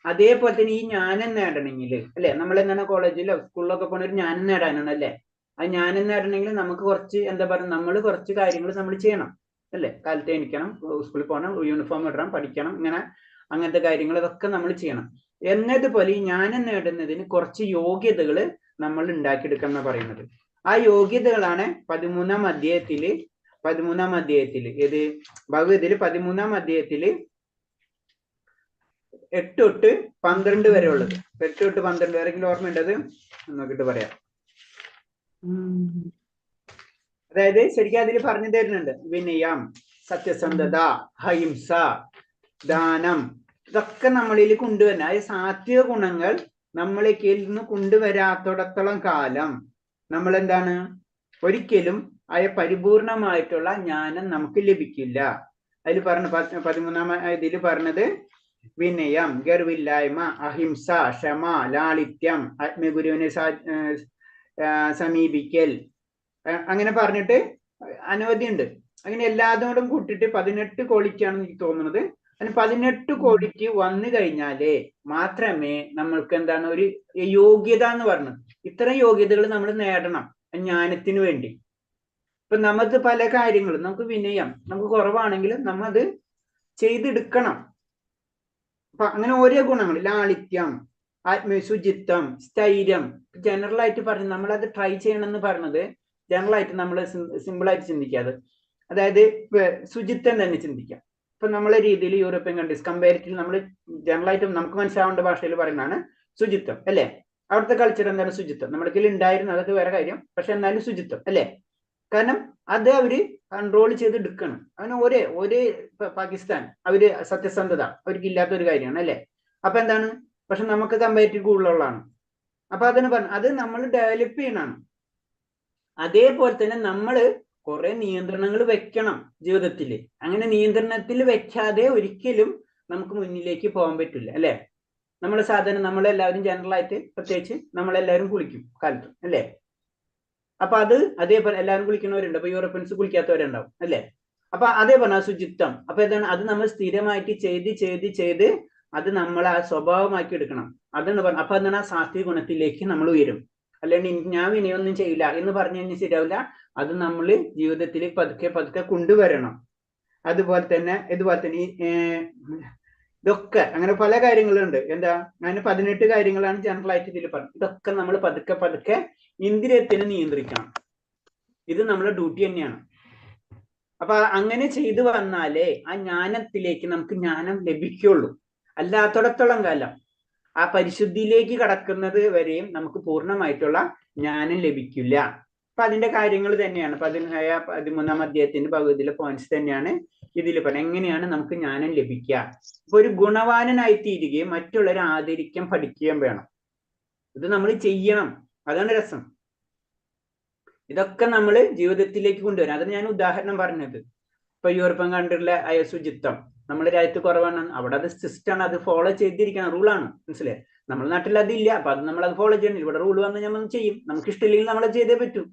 അതേപോലെ തന്നെ ഈ ജ്ഞാനം നേടണമെങ്കിൽ അല്ലെ, നമ്മൾ എന്താണ് കോളേജിലോ സ്കൂളിലൊക്കെ പോണ ഒരു ജ്ഞാനം നേടാനാണ് അല്ലെ. ആ ജ്ഞാനം നേടണമെങ്കിൽ നമുക്ക് കുറച്ച് എന്താ പറയുക, നമ്മൾ കുറച്ച് കാര്യങ്ങൾ നമ്മൾ ചെയ്യണം അല്ലെ. കാലത്ത് എണീക്കണം, സ്കൂളിൽ പോകണം, യൂണിഫോം ഇടണം, പഠിക്കണം, അങ്ങനത്തെ കാര്യങ്ങൾ ഇതൊക്കെ നമ്മൾ ചെയ്യണം. എന്നതുപോലെ ഈ ജ്ഞാനം നേടുന്നതിന് കുറച്ച് യോഗ്യതകൾ നമ്മൾ ഉണ്ടാക്കിയെടുക്കണം എന്ന് പറയുന്നത്. ആ യോഗ്യതകളാണ് 13-ാം അധ്യായത്തില് ഏത് ഭഗവത്ഗീതയില് 13-ാം അധ്യായത്തില് 8 തൊട്ട് 12 വരെ ഉള്ളത്. 8 തൊട്ട് 12 വരെങ്കിലും ഓർമ്മയുണ്ടത് നോക്കിട്ട് പറയാം. അതായത് ശരിക്കും അതിൽ പറഞ്ഞു തരുന്നുണ്ട് വിനയം, സത്യസന്ധത, അഹിംസ, ദാനം, ഇതൊക്കെ നമ്മളിൽ കൊണ്ടുവരണം. അതായത് സാത്വിക ഗുണങ്ങൾ നമ്മളേക്ക് നിന്ന് കൊണ്ടുവരാത്തോടത്തോളം കാലം നമ്മൾ എന്താണ്, ഒരിക്കലും പരിപൂർണമായിട്ടുള്ള ജ്ഞാനം നമുക്ക് ലഭിക്കില്ല. അതിൽ പറഞ്ഞ 13-ാം ഇതിൽ പറഞ്ഞത് വിനയം, ഗർവില്ലായ്മ, അഹിംസ, ക്ഷമ, ലാളിത്യം, ആത്മഗുരുവിനെ സമീപിക്കൽ, അങ്ങനെ പറഞ്ഞിട്ട് അനവധി ഉണ്ട്. അങ്ങനെ എല്ലാതോടും കൂട്ടിയിട്ട് 18 ക്വാളിറ്റി ആണെന്ന് എനിക്ക് തോന്നുന്നത്. അതിന് 18 ക്വാളിറ്റി വന്നു കഴിഞ്ഞാലേ മാത്രമേ നമ്മൾക്ക് എന്താണ് ഒരു യോഗ്യത എന്ന് പറഞ്ഞത്. ഇത്തരം യോഗ്യതകൾ നമ്മൾ നേടണം ജ്ഞാനത്തിന് വേണ്ടി. ഇപ്പൊ നമുക്ക് പല കാര്യങ്ങളും, നമുക്ക് വിനയം നമുക്ക് കുറവാണെങ്കിലും നമ്മൾ അത് ചെയ്തെടുക്കണം. അപ്പൊ അങ്ങനെ ഓരോ ഗുണങ്ങൾ, ലാളിത്യം, ശുചിത്വം, സ്ഥൈര്യം, ജനറൽ ആയിട്ട് പറഞ്ഞു നമ്മളത് ട്രൈ ചെയ്യണം എന്ന് പറഞ്ഞത് ജനറൽ ആയിട്ട് നമ്മൾ സിമ്പിൾ ആയിട്ട് ചിന്തിക്കാതെ, അതായത് ശുചിത്വം തന്നെ ചിന്തിക്കാം. ഇപ്പൊ നമ്മളെ രീതിയിൽ യൂറോപ്യൻ കൺട്രീസ് കമ്പാരിറ്റീവ് നമ്മൾ ജനറൽ ആയിട്ട് നമുക്ക് മനസ്സിലാവേണ്ട ഭാഷയിൽ പറയുന്നതാണ് ശുചിത്വം അല്ലെ. അവിടുത്തെ കൾച്ചർ എന്താണ് ശുചിത്വം, നമ്മുടെ കയ്യിൽ ഉണ്ടായിരുന്നു, അതൊക്കെ വേറെ കാര്യം. പക്ഷെ എന്നാലും ശുചിത്വം അല്ലെ. കാരണം അത് അവര് കൺട്രോൾ ചെയ്തെടുക്കണം. അവന് ഒരേ പാകിസ്ഥാൻ അവര് സത്യസന്ധത അവർക്ക് ഇല്ലാത്ത ഒരു കാര്യമാണ് അല്ലെ. അപ്പൊ എന്താണ്, പക്ഷെ നമുക്ക് കമ്പാരിറ്റീവ് കൂടുതലുള്ളതാണ്. അപ്പൊ അതിന് അത് നമ്മൾ ഡെവലപ്പ് ചെയ്യണം. അതേപോലെ തന്നെ നമ്മള് കുറെ നിയന്ത്രണങ്ങൾ വെക്കണം ജീവിതത്തിൽ. അങ്ങനെ നിയന്ത്രണത്തിൽ വെക്കാതെ ഒരിക്കലും നമുക്ക് മുന്നിലേക്ക് പോകാൻ പറ്റില്ല അല്ലെ. നമ്മൾ സാധാരണ നമ്മളെല്ലാവരും ജനറൽ ആയിട്ട് പ്രത്യേകിച്ച് നമ്മളെല്ലാവരും കുളിക്കും കാലത്ത് അല്ലെ. അപ്പൊ അതേപോലെ എല്ലാവരും കുളിക്കുന്നവരുണ്ട്. അപ്പൊ യൂറോപ്യൻസ് കുളിക്കാത്തവരുണ്ടാവും അല്ലെ. അപ്പൊ അതേപോലെ ശുചിത്വം. അപ്പൊ എന്താണ്, അത് നമ്മൾ സ്ഥിരമായിട്ട് ചെയ്ത് അത് നമ്മൾ ആ സ്വഭാവമാക്കി എടുക്കണം. അതാണ് പറഞ്ഞത്. അപ്പൊ എന്താണ്, ആ സാത്വിക ഗുണത്തിലേക്ക് നമ്മൾ ഉയരും. അല്ലെങ്കിൽ ഞാൻ ഇനിയൊന്നും ചെയ്യില്ല എന്ന് പറഞ്ഞു കഴിഞ്ഞാൽ ശരിയാവില്ല. അത് നമ്മൾ ജീവിതത്തിൽ പതുക്കെ കൊണ്ടുവരണം. അതുപോലെ തന്നെ ഇതൊക്കെ അങ്ങനെ പല കാര്യങ്ങളുണ്ട്. എന്താ, അങ്ങനെ 18 കാര്യങ്ങളാണ് ജനറൽ ആയിട്ട് ഇതിൽ പറഞ്ഞത്. ഇതൊക്കെ നമ്മൾ പതുക്കെ ഇന്ദ്രിയത്തിനെ നിയന്ത്രിക്കണം. ഇത് നമ്മുടെ ഡ്യൂട്ടി തന്നെയാണ്. അപ്പൊ അങ്ങനെ ചെയ്തു വന്നാലേ ആ ജ്ഞാനത്തിലേക്ക് നമുക്ക് ജ്ഞാനം ലഭിക്കുള്ളൂ. അല്ലാത്തടത്തോളം കാലം ആ പരിശുദ്ധിയിലേക്ക് കടക്കുന്നത് വരെയും നമുക്ക് പൂർണ്ണമായിട്ടുള്ള ജ്ഞാനം ലഭിക്കില്ല. അപ്പൊ അതിന്റെ കാര്യങ്ങൾ തന്നെയാണ് 13-ാം അധ്യായത്തിന്റെ പകുതിയിലെ പോയിന്റ്സ് തന്നെയാണ് ഇതിൽ പറഞ്ഞത്. എങ്ങനെയാണ് നമുക്ക് ജ്ഞാനം ലഭിക്കുക. ഇപ്പൊ ഒരു ഗുണവാനായി തീരുകയും മറ്റുള്ളവരെ ആദരിക്കാൻ പഠിക്കുകയും വേണം. ഇത് നമ്മൾ ചെയ്യണം. അതാണ് രസം. ഇതൊക്കെ നമ്മൾ ജീവിതത്തിലേക്ക് കൊണ്ടുവരാം. അതാണ് ഞാൻ ഉദാഹരണം പറഞ്ഞത്. ഇപ്പൊ യൂറോപ്യൻ കൺട്രിയിലെ ശുചിത്വം നമ്മുടെ രാജ്യത്ത് കുറവാണ്. അവിടെ അത് സിസ്റ്റമാണ്, അത് ഫോളോ ചെയ്തിരിക്കണം, റൂളാണ്. മനസ്സിലായി. നമ്മുടെ നാട്ടിൽ അതില്ല. അപ്പൊ അത് നമ്മൾ അത് ഫോളോ ചെയ്യണം. ഇവിടെ റൂൾ വന്ന് നമ്മൾ ചെയ്യും. നമുക്ക് ഇഷ്ടമില്ലെങ്കിൽ നമ്മൾ ചെയ്തേ പറ്റൂ.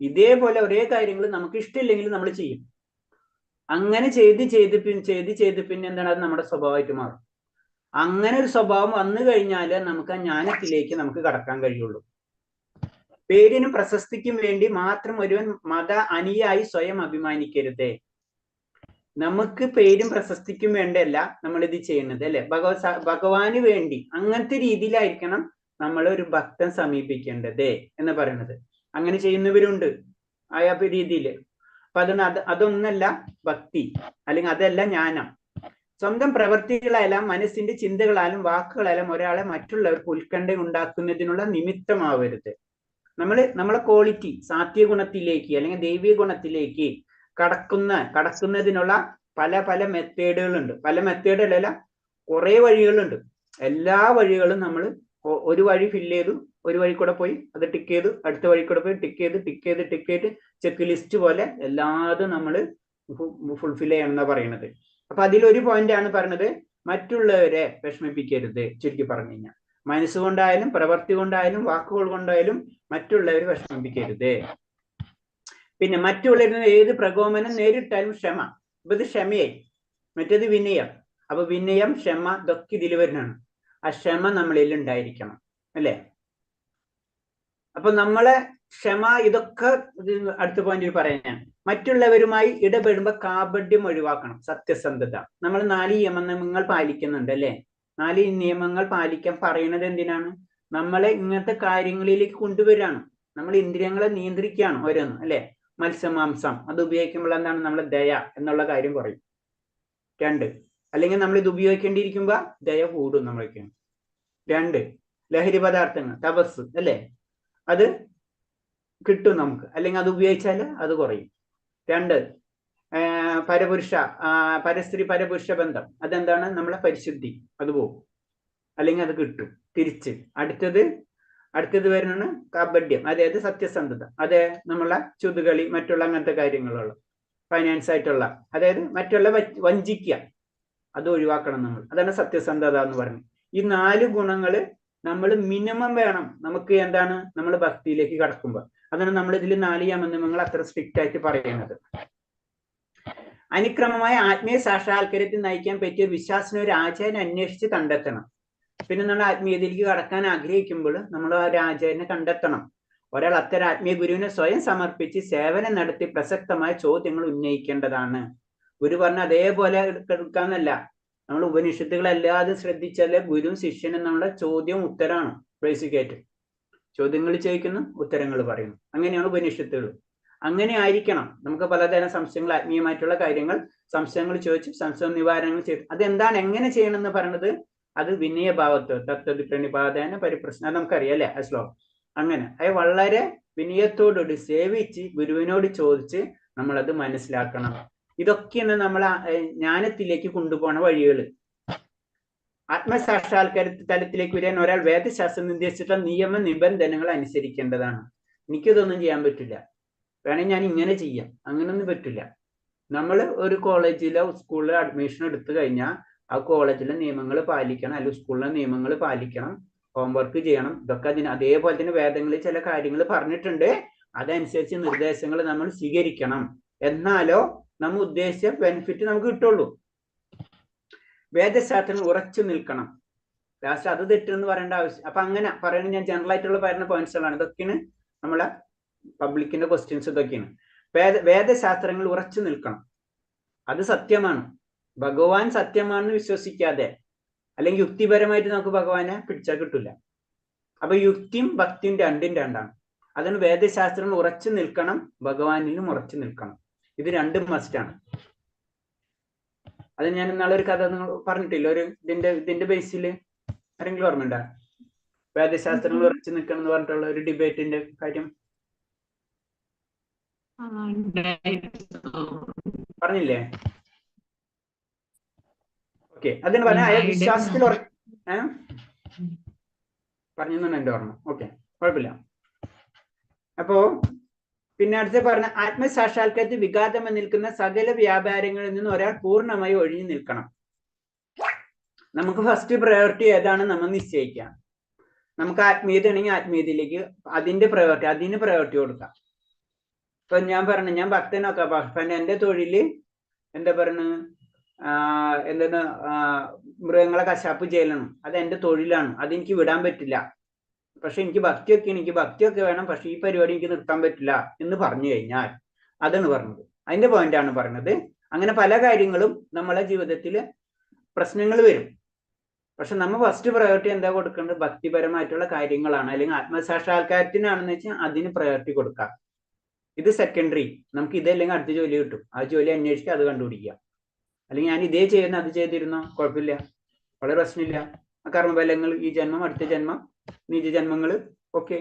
ഇതേപോലെ ഒരേ കാര്യങ്ങൾ നമുക്ക് ഇഷ്ടമില്ലെങ്കിൽ നമ്മൾ ചെയ്യും. അങ്ങനെ ചെയ്ത് പിന്നെ എന്താണ്, അത് നമ്മുടെ സ്വഭാവമായിട്ട് മാറും. അങ്ങനെ ഒരു സ്വഭാവം വന്നു കഴിഞ്ഞാൽ നമുക്ക് ആ ജ്ഞാനത്തിലേക്ക് നമുക്ക് കടക്കാൻ കഴിയുള്ളൂ. പേരിനും പ്രശസ്തിക്കും വേണ്ടി മാത്രം ഒരുവൻ മത അനുയായി സ്വയം അഭിമാനിക്കരുതേ. നമുക്ക് പേരും പ്രശസ്തിക്കും വേണ്ടിയല്ല നമ്മൾ ഇത് ചെയ്യുന്നത് അല്ലെ. ഭഗവാന് വേണ്ടി അങ്ങനത്തെ രീതിയിലായിരിക്കണം നമ്മൾ ഒരു ഭക്തൻ സമീപിക്കേണ്ടത് എന്ന് പറയുന്നത്. അങ്ങനെ ചെയ്യുന്നവരുണ്ട് ആ രീതിയിൽ. അപ്പൊ അതൊന്നല്ല ഭക്തി, അല്ലെങ്കിൽ അതല്ല ജ്ഞാനം. സ്വന്തം പ്രവൃത്തികളായാലും മനസ്സിന്റെ ചിന്തകളാലും വാക്കുകളായാലും ഒരാളെ മറ്റുള്ളവർക്ക് ഉത്കണ്ഠ ഉണ്ടാക്കുന്നതിനുള്ള നിമിത്തമാവരുത്. നമ്മളെ ക്വാളിറ്റി സാത്വിക ഗുണത്തിലേക്ക് അല്ലെങ്കിൽ ദൈവിക ഗുണത്തിലേക്ക് കടക്കുന്നതിനുള്ള പല മെത്തേഡുകളുണ്ട്. പല മെത്തേഡല്ല, കുറെ വഴികളുണ്ട്. എല്ലാ വഴികളും നമ്മൾ ഒരു വഴി ഫില്ല് ചെയ്തു, ഒരു വഴി കൂടെ പോയി അത് ടിക്ക് ചെയ്തു, അടുത്ത വഴി കൂടെ പോയി ടിക്ക് ചെയ്ത് ചെക്ക് ലിസ്റ്റ് പോലെ എല്ലാതും നമ്മൾ ഫുൾഫിൽ ചെയ്യണമെന്നാ പറയുന്നത്. അപ്പൊ അതിലൊരു പോയിന്റ് ആണ് പറഞ്ഞത്, മറ്റുള്ളവരെ വിഷമിപ്പിക്കരുത്. ചുരുക്കി പറഞ്ഞു കഴിഞ്ഞാൽ മനസ്സുകൊണ്ടായാലും പ്രവൃത്തി കൊണ്ടായാലും വാക്കുകൾ കൊണ്ടായാലും മറ്റുള്ളവരെ വിഷമിപ്പിക്കരുത്. പിന്നെ മറ്റുള്ളവരിൽ ഏത് പ്രകോപനം നേരിട്ടാലും ക്ഷമ. അപ്പൊ ഇത് ക്ഷമയായി. മറ്റേത് വിനയം. അപ്പൊ വിനയം, ക്ഷമ ഇതൊക്കെ ഇതിൽ വരുന്നതാണ്. ആ ക്ഷമ നമ്മളിൽ ഉണ്ടായിരിക്കണം അല്ലെ. അപ്പൊ നമ്മളെ ക്ഷമ ഇതൊക്കെ അടുത്ത പോയിന്റിൽ പറയാൻ. മറ്റുള്ളവരുമായി ഇടപെടുമ്പോ കാപഢ്യം ഒഴിവാക്കണം. സത്യസന്ധത. നമ്മൾ 4 നിയമങ്ങൾ പാലിക്കുന്നുണ്ട് അല്ലെ. 4 നിയമങ്ങൾ പാലിക്കാൻ പറയുന്നത് എന്തിനാണ്? നമ്മളെ ഇങ്ങനത്തെ കാര്യങ്ങളിലേക്ക് കൊണ്ടുവരാണ്. നമ്മൾ ഇന്ദ്രിയങ്ങളെ നിയന്ത്രിക്കുകയാണ് ഓരോന്ന് അല്ലെ. മത്സ്യമാംസം അത് ഉപയോഗിക്കുമ്പോൾ എന്താണ്, നമ്മളെ ദയ എന്നുള്ള കാര്യം കുറയും. 2, അല്ലെങ്കിൽ നമ്മൾ ഇത് ഉപയോഗിക്കേണ്ടിയിരിക്കുമ്പോ ദയ കൂടും നമ്മൾക്ക്. 2, ലഹരി പദാർത്ഥങ്ങൾ തപസ് അല്ലെ, അത് കിട്ടും നമുക്ക്, അല്ലെങ്കിൽ അത് ഉപയോഗിച്ചാൽ അത് കുറയും. 2, പരസ്ത്രീ പരപുരുഷ ബന്ധം, അതെന്താണ്, നമ്മളെ പരിശുദ്ധി അത് പോകും, അല്ലെങ്കിൽ അത് കിട്ടും തിരിച്ച്. അടുത്തത് വരുന്നതാണ് കാപഢ്യം, അതായത് സത്യസന്ധത. അതെ, നമ്മളെ ചുതുകളി മറ്റുള്ള അങ്ങനത്തെ കാര്യങ്ങളുള്ള ഫൈനാൻസ് ആയിട്ടുള്ള, അതായത് മറ്റുള്ള വഞ്ചിക്കുക, അത് ഒഴിവാക്കണം നമ്മൾ. അതാണ് സത്യസന്ധത എന്ന് പറയുന്നത്. ഈ 4 ഗുണങ്ങള് നമ്മൾ മിനിമം വേണം നമുക്ക്. എന്താണ്, നമ്മൾ ഭക്തിയിലേക്ക് കടക്കുമ്പോൾ. അതാണ് നമ്മൾ ഇതിൽ 4 യമനിയമങ്ങൾ അത്ര സ്ട്രിക്റ്റ് ആയിട്ട് പറയുന്നത്. അനുക്രമമായ ആത്മീയ സാക്ഷാത്കാരത്തിൽ നയിക്കാൻ പറ്റിയ വിശ്വാസന ഒരു ആചാര്യനെ അന്വേഷിച്ച് കണ്ടെത്തണം. പിന്നെ നമ്മൾ ആത്മീയതയിലേക്ക് കടക്കാൻ ആഗ്രഹിക്കുമ്പോൾ നമ്മൾ ആ ഒരു ആചാര്യനെ കണ്ടെത്തണം. ഒരാൾ അത്തരം ആത്മീയ ഗുരുവിനെ സ്വയം സമർപ്പിച്ച് സേവനം നടത്തി പ്രസക്തമായ ചോദ്യങ്ങൾ ഉന്നയിക്കേണ്ടതാണ്. ഗുരു പറഞ്ഞ അതേപോലെ എടുക്കാന്നല്ല. നമ്മൾ ഉപനിഷത്തുകളല്ലാതെ ശ്രദ്ധിച്ചാല് ഗുരുവും ശിഷ്യനും നമ്മുടെ ചോദ്യവും ഉത്തരമാണ്. ബേസിക്കായിട്ട് ചോദ്യങ്ങൾ ചോദിക്കുന്നു, ഉത്തരങ്ങൾ പറയുന്നു. അങ്ങനെയാണ് ഉപനിഷത്തുകൾ. അങ്ങനെ ആയിരിക്കണം. നമുക്ക് പലതരം സംശയങ്ങൾ, ആത്മീയമായിട്ടുള്ള കാര്യങ്ങൾ സംശയങ്ങൾ ചോദിച്ച് സംശയ നിവാരണങ്ങൾ ചെയ്തു. അതെന്താണ്, എങ്ങനെ ചെയ്യണം എന്ന് പറയുന്നത്, അത് വിനയഭാവത്വം തത്വപ്രണിപാതേന പരിപ്രശ്നം, അത് നമുക്കറിയാം അല്ലെ ആ ശ്ലോകം. അങ്ങനെ അത് വളരെ വിനയത്തോടുകൂടി സേവിച്ച് ഗുരുവിനോട് ചോദിച്ച് നമ്മളത് മനസ്സിലാക്കണം. ഇതൊക്കെയാണ് നമ്മളെ ജ്ഞാനത്തിലേക്ക് കൊണ്ടുപോണ വഴികൾ. ആത്മസാക്ഷാത്കാര തലത്തിലേക്ക് വരാൻ ഒരാൾ വേദശാസ്ത്രം നിർദ്ദേശിച്ചിട്ടുള്ള നിയമ നിബന്ധനകൾ അനുസരിക്കേണ്ടതാണ്. എനിക്കിതൊന്നും ചെയ്യാൻ പറ്റില്ല, വേണമെങ്കിൽ ഞാൻ ഇങ്ങനെ ചെയ്യാം, അങ്ങനൊന്നും പറ്റില്ല. നമ്മൾ ഒരു കോളേജിലോ സ്കൂളിലോ അഡ്മിഷൻ എടുത്തു കഴിഞ്ഞാൽ ആ കോളേജിലെ നിയമങ്ങൾ പാലിക്കണം, അല്ലെങ്കിൽ സ്കൂളിലെ നിയമങ്ങൾ പാലിക്കണം, ഹോംവർക്ക് ചെയ്യണം. ഇതൊക്കെ അതേപോലെ തന്നെ വേദങ്ങളിൽ ചില കാര്യങ്ങൾ പറഞ്ഞിട്ടുണ്ട്. അതനുസരിച്ച് നിർദ്ദേശങ്ങൾ നമ്മൾ സ്വീകരിക്കണം. എന്നാലോ നമ്മൾ ഉദ്ദേശിച്ച ബെനിഫിറ്റ് നമുക്ക് കിട്ടുള്ളൂ. വേദശാസ്ത്രങ്ങൾ ഉറച്ചു നിൽക്കണം. ലാസ്റ്റ് അത് തെറ്റെന്ന് പറയേണ്ട ആവശ്യം. അപ്പൊ അങ്ങനെ പറയുന്നത് ഞാൻ ജനറൽ ആയിട്ടുള്ള പറയുന്ന പോയിന്റ്സുകളാണ്. ഇതൊക്കെയാണ് നമ്മളെ പബ്ലിക്കിന്റെ ക്വസ്റ്റ്യൻസ്. ഇതൊക്കെയാണ് വേദശാസ്ത്രങ്ങൾ ഉറച്ചു നിൽക്കണം. അത് സത്യമാണ്, ഭഗവാൻ സത്യമാണെന്ന് വിശ്വസിക്കാതെ അല്ലെങ്കിൽ യുക്തിപരമായിട്ട് നമുക്ക് ഭഗവാനെ പിടിച്ചാൽ കിട്ടില്ല. അപ്പൊ യുക്തിയും ഭക്തിയും രണ്ടും രണ്ടാണ്. അതിന് വേദശാസ്ത്രങ്ങൾ ഉറച്ചു നിൽക്കണം, ഭഗവാനിലും ഉറച്ചു നിൽക്കണം. ഇത് രണ്ടും മസ്റ്റാണ്. അത് ഞാൻ ഇന്നാളെ ഒരു കഥ നിങ്ങൾ പറഞ്ഞിട്ടില്ല, ഒരു ഇതിന്റെ ബേസിൽ ആരെങ്കിലും ഓർമ്മയുണ്ടോ? വേദശാസ്ത്രങ്ങൾ ഉറച്ചു നിൽക്കണം എന്ന് പറഞ്ഞിട്ടുള്ള ഒരു ഡിബേറ്റിന്റെ കാര്യം പറഞ്ഞില്ലേ? ഓക്കെ, അതിന് പറഞ്ഞ വിശ്വാസത്തിൽ പറഞ്ഞെന്നാണ് എന്റെ ഓർമ്മ. ഓക്കെ, കുഴപ്പമില്ല. അപ്പോ പിന്നെ അടുത്ത് പറഞ്ഞ ആത്മസാക്ഷാത്കാരത്തിൽ വിഘാതമായി നിൽക്കുന്ന സകല വ്യാപാരങ്ങളിൽ നിന്ന് ഒരാൾ പൂർണ്ണമായി ഒഴിഞ്ഞു നിൽക്കണം. നമുക്ക് ഫസ്റ്റ് പ്രയോറിറ്റി ഏതാണ് നമ്മൾ നിശ്ചയിക്കാം. നമുക്ക് ആത്മീയത ആണെങ്കിൽ ആത്മീയതയിലേക്ക് അതിന് പ്രയോറിറ്റി കൊടുക്കാം. ഇപ്പൊ ഞാൻ പറഞ്ഞു, ഞാൻ ഭക്തനൊക്കെ, പക്ഷെ എന്റെ തൊഴില് എന്താ പറയുന്നത്, എന്തെന്ന് മൃഗങ്ങളെ കശാപ്പ് ചെയ്യലാണ്, അത് എന്റെ തൊഴിലാണ്, അതെനിക്ക് വിടാൻ പറ്റില്ല. പക്ഷെ എനിക്ക് ഭക്തിയൊക്കെ വേണം, പക്ഷെ ഈ പരിപാടി എനിക്ക് നിർത്താൻ പറ്റില്ല എന്ന് പറഞ്ഞു കഴിഞ്ഞാൽ അതാണ് പറഞ്ഞത്. അതിന്റെ പോയിന്റാണ് പറഞ്ഞത്. അങ്ങനെ പല കാര്യങ്ങളും നമ്മളെ ജീവിതത്തിൽ പ്രശ്നങ്ങൾ വരും. പക്ഷെ നമ്മൾ ഫസ്റ്റ് പ്രയോറിറ്റി എന്താ കൊടുക്കേണ്ടത്? ഭക്തിപരമായിട്ടുള്ള കാര്യങ്ങളാണ്, അല്ലെങ്കിൽ ആത്മസാക്ഷാത്കാരത്തിനാണെന്ന് വെച്ചാൽ അതിന് പ്രയോറിറ്റി കൊടുക്കാം. ഇത് സെക്കൻഡറി. നമുക്ക് ഇതല്ലെങ്കിൽ അടുത്ത ജോലി കിട്ടും, ആ ജോലി അന്വേഷിക്കുക, അത് കണ്ടുപിടിക്കുക. അല്ലെങ്കിൽ ഞാൻ ഇതേ ചെയ്യുന്ന അത് ചെയ്തിരുന്നോ, കുഴപ്പമില്ല, വളരെ പ്രശ്നമില്ല. ആ കർമ്മഫലങ്ങൾ ഈ ജന്മം, അടുത്ത ജന്മം, നിജജന്മങ്ങൾ, ഓക്കെ,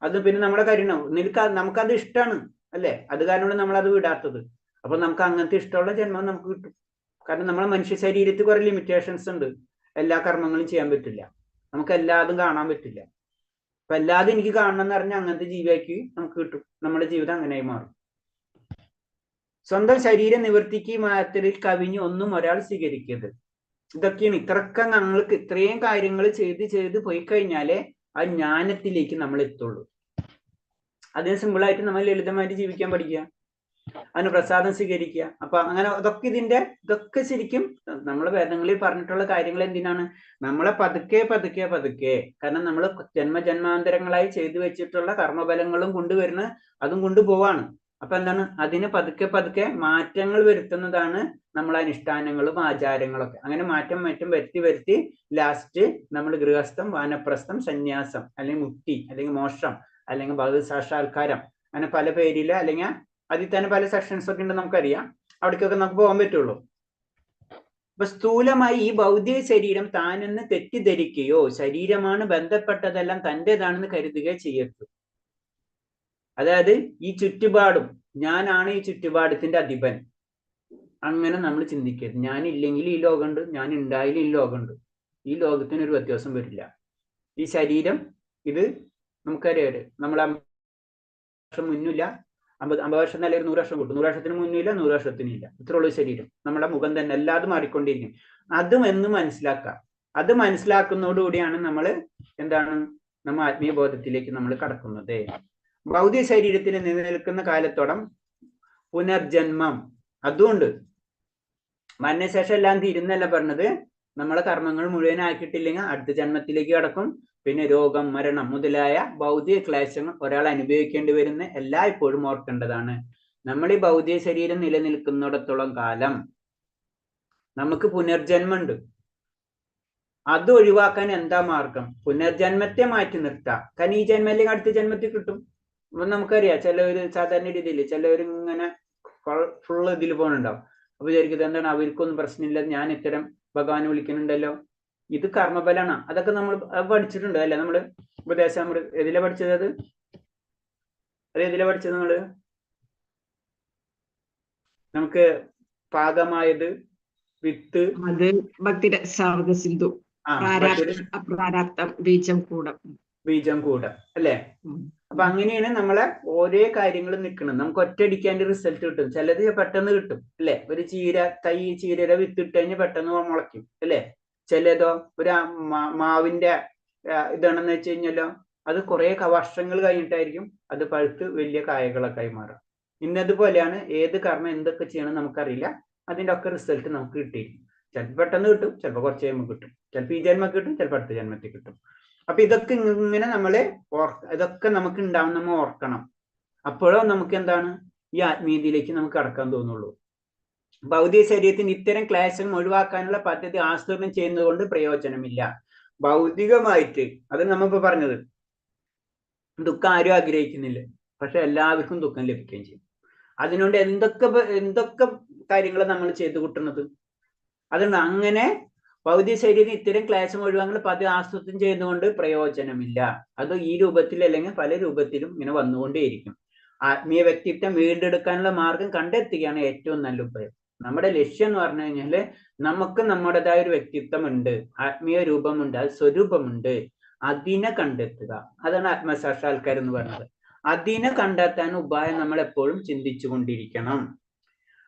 അത് പിന്നെ നമ്മുടെ കാര്യമാണോ, നമുക്കത് ഇഷ്ടമാണ് അല്ലേ, അത് കാരണമാണ് നമ്മൾ അത് വിടാത്തത്. അപ്പൊ നമുക്ക് അങ്ങനത്തെ ഇഷ്ടമുള്ള ജന്മം നമുക്ക് കിട്ടും. കാരണം നമ്മളെ മനുഷ്യ ശരീരത്തിൽ കുറെ ലിമിറ്റേഷൻസ് ഉണ്ട്. എല്ലാ കർമ്മങ്ങളും ചെയ്യാൻ പറ്റില്ല, നമുക്ക് എല്ലാതും കാണാൻ പറ്റില്ല. അപ്പൊ എല്ലാതും എനിക്ക് കാണണം എന്ന് പറഞ്ഞാൽ അങ്ങനത്തെ ജീവിയാക്കി നമുക്ക് കിട്ടും. നമ്മുടെ ജീവിതം അങ്ങനെയായി മാറും. സ്വന്തം ശരീരം നിവർത്തിക്ക് മാറ്റലിൽ കവിഞ്ഞ് ഒന്നും ഒരാൾ സ്വീകരിക്കരുത്. ഇതൊക്കെയാണ്. ഇത്രയൊക്കെ നമ്മൾക്ക് ഇത്രയും കാര്യങ്ങൾ ചെയ്ത് പോയി കഴിഞ്ഞാലേ ആ ജ്ഞാനത്തിലേക്ക് നമ്മൾ എത്തുള്ളൂ. അതിന് സിമ്പിളായിട്ട് നമ്മൾ ലളിതമായിട്ട് ജീവിക്കാൻ പഠിക്കുക, അതിന് പ്രസാദം സ്വീകരിക്കുക. അപ്പൊ അങ്ങനെ ഇതൊക്കെ ശരിക്കും നമ്മൾ വേദങ്ങളിൽ പറഞ്ഞിട്ടുള്ള കാര്യങ്ങൾ എന്തിനാണ്? നമ്മളെ പതുക്കെ കാരണം നമ്മൾ ജന്മജന്മാന്തരങ്ങളായി ചെയ്തു വെച്ചിട്ടുള്ള കർമ്മഫലങ്ങളും കൊണ്ടുവരുന്ന അതും കൊണ്ടുപോവാണ്. അപ്പൊ എന്താണ്? അതിന് പതുക്കെ മാറ്റങ്ങൾ വരുത്തുന്നതാണ് നമ്മളെ അനുഷ്ഠാനങ്ങളും ആചാരങ്ങളൊക്കെ. അങ്ങനെ മാറ്റം വരുത്തി ലാസ്റ്റ് നമ്മൾ ഗൃഹസ്ഥം, വാനപ്രസ്ഥം, സന്യാസം, അല്ലെങ്കിൽ മുക്തി, അല്ലെങ്കിൽ മോക്ഷം, അല്ലെങ്കിൽ ഭഗവത് സാക്ഷാത്കാരം, അങ്ങനെ പല പേരില്, അല്ലെങ്കിൽ അതിൽ തന്നെ പല സെക്ഷൻസ് ഒക്കെ ഉണ്ട്, നമുക്കറിയാം. അവിടേക്കൊക്കെ നമുക്ക് പോകാൻ പറ്റുള്ളൂ. അപ്പൊ സ്ഥൂലമായി ഈ ഭൗതിക ശരീരം താനെന്ന് തെറ്റിദ്ധരിക്കുകയോ ശരീരമാണ് ബന്ധപ്പെട്ടതെല്ലാം തൻ്റെതാണെന്ന് കരുതുകയോ ചെയ്യരുത്. അതായത് ഈ ചുറ്റുപാടും ഞാനാണ് ഈ ചുറ്റുപാടത്തിന്റെ അധിപൻ, അങ്ങനെ നമ്മൾ ചിന്തിക്കരുത്. ഞാനില്ലെങ്കിൽ ഈ ലോകമുണ്ട്, ഞാൻ ഉണ്ടായാലും ഈ ലോകമുണ്ട്. ഈ ലോകത്തിന് ഒരു വ്യത്യാസം വരില്ല. ഈ ശരീരം ഇത് നമുക്കറിയാം, നമ്മൾ 50 വർഷം മുന്നില്ല, 50 വർഷം അല്ലെങ്കിൽ 100 വർഷം കിട്ടും. 100 വർഷത്തിന് മുന്നില്ല, 100 വർഷത്തിന് ഇല്ല. ഇത്രയുള്ളൂ ശരീരം. നമ്മുടെ മുഖം തന്നെ എല്ലാതും മാറിക്കൊണ്ടിരിക്കും. അതും എന്ന് മനസ്സിലാക്കാം. അത് മനസ്സിലാക്കുന്നതോടുകൂടിയാണ് നമ്മൾ നമ്മൾ ആത്മീയ ബോധത്തിലേക്ക് നമ്മൾ കടക്കുന്നത്. ഭൗതിക ശരീരത്തിൽ നിലനിൽക്കുന്ന കാലത്തോളം പുനർജന്മം അതുകൊണ്ട് മരണശേഷം എല്ലാം തീരുന്നല്ല പറഞ്ഞത്. നമ്മളെ കർമ്മങ്ങൾ മുഴുവൻ ആക്കിയിട്ടില്ലെങ്കിൽ അടുത്ത ജന്മത്തിലേക്ക് കടക്കും. പിന്നെ രോഗം, മരണം മുതലായ ഭൗതിക ക്ലേശങ്ങൾ ഒരാൾ അനുഭവിക്കേണ്ടി വരുന്ന എല്ലായ്പ്പോഴും ഓർക്കേണ്ടതാണ്. നമ്മൾ ഈ ഭൗതിക ശരീരം നിലനിൽക്കുന്നിടത്തോളം കാലം നമുക്ക് പുനർജന്മുണ്ട്. അത് ഒഴിവാക്കാൻ എന്താ മാർഗം? പുനർജന്മത്തെ മാറ്റി നിർത്താം. കാരണം ഈ ജന്മം അല്ലെങ്കിൽ അടുത്ത ജന്മത്തിൽ കിട്ടും. അപ്പൊ നമുക്കറിയാം, ചിലവര് സാധാരണ രീതിയിൽ ചിലവർ ഇങ്ങനെ ഫുള്ള് ഇതിൽ പോകുന്നുണ്ടാവും. അപ്പൊ വിചാരിക്കുന്നത് എന്താണ്, അവർക്കൊന്നും പ്രശ്നമില്ല, ഞാൻ ഇത്തരം ഭഗവാനെ വിളിക്കുന്നുണ്ടല്ലോ, ഇത് കർമ്മഫലാണ്. അതൊക്കെ നമ്മൾ പഠിച്ചിട്ടുണ്ട് അല്ലെ? നമ്മള് ഉപദേശം ഇതിലെ പഠിച്ചത് അത് ഏതിലാ പഠിച്ചത് നിങ്ങള്? നമുക്ക് പാകമായത്, വിത്ത്, അത് ഭക്തിരസാമൃത സിന്ധു. അപ്രാരാബ്ധം ബീജം കൂടം. ബീജം കൂടം അല്ലേ? അപ്പൊ അങ്ങനെയാണ് നമ്മളെ ഓരോ കാര്യങ്ങളും നിൽക്കുന്നത്. നമുക്ക് ഒറ്റയടിക്കാൻ്റെ റിസൾട്ട് കിട്ടും. ചിലത് പെട്ടെന്ന് കിട്ടും അല്ലെ? ഒരു ചീരയുടെ വിത്ത് ഇട്ട് കഴിഞ്ഞാൽ പെട്ടെന്ന് മുളയ്ക്കും അല്ലെ? ചിലതോ ഒരു മാവിന്റെ ഇതാണെന്ന് വെച്ച് കഴിഞ്ഞാലോ അത് കുറെ വർഷങ്ങൾ കഴിഞ്ഞിട്ടായിരിക്കും അത് പഴുത്ത് വലിയ കായകളൊക്കെ ആയി മാറും. ഇന്നതുപോലെയാണ് ഏത് കർമ്മം എന്തൊക്കെ ചെയ്യണം നമുക്കറിയില്ല. അതിന്റെ ഒക്കെ റിസൾട്ട് നമുക്ക് കിട്ടിയിരിക്കും. ചിലപ്പോൾ പെട്ടെന്ന് കിട്ടും, ചിലപ്പോൾ കുറച്ച് കഴിയുമ്പോൾ കിട്ടും, ചിലപ്പോൾ ഈ ജന്മത്തിൽ കിട്ടും, ചിലപ്പോൾ അടുത്ത ജന്മത്തിൽ കിട്ടും. അപ്പൊ ഇതൊക്കെ ഇങ്ങനെ നമ്മള് ഇതൊക്കെ നമുക്ക് ഉണ്ടാവും, നമ്മൾ ഓർക്കണം. അപ്പോഴോ നമുക്ക് എന്താണ് ഈ ആത്മീയതയിലേക്ക് നമുക്ക് കടക്കാൻ തോന്നുള്ളൂ. ഭൗതിക ശരീരത്തിന് ഇത്തരം ക്ലേശങ്ങൾ ഒഴിവാക്കാനുള്ള പദ്ധതി ആസൂത്രണം ചെയ്യുന്നത് കൊണ്ട് പ്രയോജനമില്ല. ഭൗതികമായിട്ട് അത് നമ്മളിപ്പോ പറഞ്ഞത് ദുഃഖം ആരും ആഗ്രഹിക്കുന്നില്ല, പക്ഷെ എല്ലാവർക്കും ദുഃഖം ലഭിക്കുകയും ചെയ്യും. അതിനുകൊണ്ട് എന്തൊക്കെ കാര്യങ്ങൾ നമ്മൾ ചെയ്തു കൂട്ടുന്നത്. അതുകൊണ്ട് അങ്ങനെ ഭൗതിക ശരീരം ഇത്തരം ക്ലേശം ഒഴിവാക്കുന്ന പദ്ധതി ആസൂത്രണം ചെയ്യുന്നതുകൊണ്ട് പ്രയോജനമില്ല. അത് ഈ രൂപത്തിൽ അല്ലെങ്കിൽ പല രൂപത്തിലും ഇങ്ങനെ വന്നുകൊണ്ടേയിരിക്കും. ആത്മീയ വ്യക്തിത്വം വീണ്ടെടുക്കാനുള്ള മാർഗം കണ്ടെത്തുകയാണ് ഏറ്റവും നല്ല ഉപായം. നമ്മുടെ ലക്ഷ്യം എന്ന് പറഞ്ഞു കഴിഞ്ഞാല് നമുക്ക് നമ്മുടേതായ ഒരു വ്യക്തിത്വം ഉണ്ട്, ആത്മീയ രൂപമുണ്ട്, അത് സ്വരൂപമുണ്ട്. അതിനെ കണ്ടെത്തുക, അതാണ് ആത്മസാക്ഷാത്കാരം എന്ന് പറയുന്നത്. അതിനെ കണ്ടെത്താൻ ഉപായം നമ്മൾ എപ്പോഴും ചിന്തിച്ചു കൊണ്ടിരിക്കണം.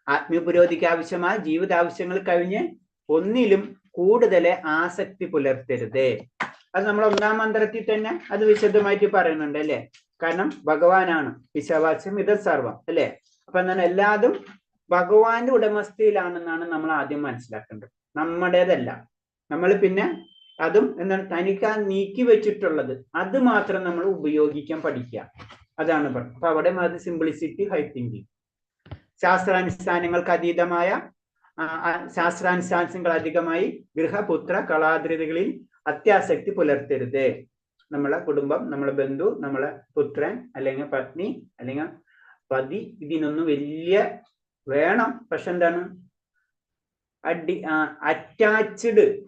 ആത്മീയ പുരോഗതിക്ക് ആവശ്യമായ ജീവിതാവശ്യങ്ങൾ കഴിഞ്ഞ് ഒന്നിലും കൂടുതൽ ആസക്തി പുലർത്തരുത്. അത് നമ്മൾ 1-ാം മന്ത്രത്തിൽ തന്നെ അത് വിശദമായിട്ട് പറയുന്നുണ്ട് അല്ലെ? കാരണം ഭഗവാനാണ് പിശാവാസ്യം ഇതം സർവം അല്ലെ? അപ്പൊ എന്താണ് എല്ലാതും ഭഗവാന്റെ ഉടമസ്ഥയിലാണെന്നാണ് നമ്മൾ ആദ്യം മനസ്സിലാക്കേണ്ടത്, നമ്മുടേതല്ല. നമ്മൾ പിന്നെ അതും എന്താണ് തനിക്ക് നീക്കി വെച്ചിട്ടുള്ളത് അത് മാത്രം നമ്മൾ ഉപയോഗിക്കാൻ പഠിക്കുക. അതാണ് പറഞ്ഞത്. അപ്പൊ അവിടെ അത് സിംപ്ലിസിറ്റി, ഹൈ തിങ്കിങ്. ശാസ്ത്രാനുഷ്ഠാനങ്ങൾക്ക് അധികമായി ഗൃഹപുത്ര കളാദ്രിതകളിൽ അത്യാസക്തി പുലർത്തരുത്. നമ്മളെ കുടുംബം, നമ്മളെ ബന്ധു, നമ്മളെ പുത്രൻ അല്ലെങ്കിൽ പത്നി അല്ലെങ്കിൽ പതി ഇതിനൊന്നും വലിയ വേണം, പക്ഷെ എന്താണ്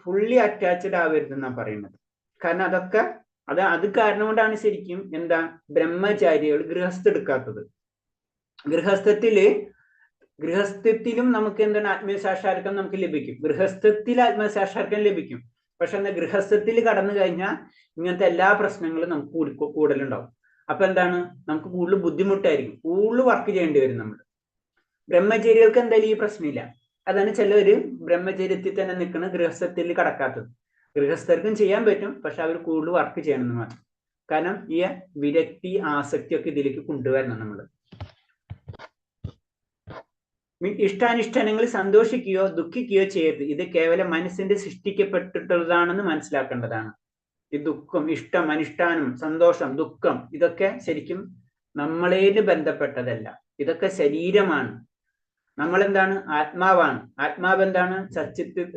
ഫുള്ളി അറ്റാച്ച്ഡ് ആവരുതെന്നാണ് പറയുന്നത്. കാരണം അത് കാരണം കൊണ്ടാണ് ശരിക്കും എന്താ ബ്രഹ്മചാരികൾ ഗൃഹസ്ഥ എടുക്കാത്തത്. ഗൃഹസ്ഥത്തിലും നമുക്ക് എന്താണ് ആത്മീയ സാക്ഷാത്കാരം നമുക്ക് ലഭിക്കും, ഗൃഹസ്ഥത്തിൽ ആത്മസാക്ഷാത്കാരം ലഭിക്കും. പക്ഷെ എന്താ ഗൃഹസ്ഥത്തിൽ കടന്നു കഴിഞ്ഞാൽ ഇങ്ങനത്തെ എല്ലാ പ്രശ്നങ്ങളും നമുക്ക് കൂടുതലുണ്ടാവും. അപ്പൊ എന്താണ് നമുക്ക് കൂടുതൽ ബുദ്ധിമുട്ടായിരിക്കും, കൂടുതൽ വർക്ക് ചെയ്യേണ്ടി വരും നമ്മൾ. ബ്രഹ്മചാരികൾക്ക് എന്തായാലും ഈ പ്രശ്നമില്ല. അതാണ് ചിലവര് ബ്രഹ്മചര്യത്തിൽ തന്നെ നിൽക്കുന്ന ഗൃഹസ്ഥത്തിൽ കടക്കാത്തത്. ഗൃഹസ്ഥർക്കും ചെയ്യാൻ പറ്റും, പക്ഷെ അവർ കൂടുതൽ വർക്ക് ചെയ്യണമെന്ന് മാത്രം. കാരണം ഈ വിരക്തി, ആസക്തി ഒക്കെ ഇതിലേക്ക് കൊണ്ടുവരണം നമ്മൾ. ഇഷ്ടാനിഷ്ടങ്ങളിൽ സന്തോഷിക്കുകയോ ദുഃഖിക്കുകയോ ചെയ്യരുത്. ഇത് കേവലം മനസ്സിന്റെ സൃഷ്ടിക്കപ്പെട്ടിട്ടുള്ളതാണെന്ന് മനസ്സിലാക്കേണ്ടതാണ്. ഈ ദുഃഖം, ഇഷ്ടം, അനുഷ്ഠാനം, സന്തോഷം, ദുഃഖം ഇതൊക്കെ ശരിക്കും നമ്മളേല് ബന്ധപ്പെട്ടതല്ല. ഇതൊക്കെ ശരീരമാണ്. നമ്മളെന്താണ് ആത്മാവാണ്. ആത്മാവ് എന്താണ്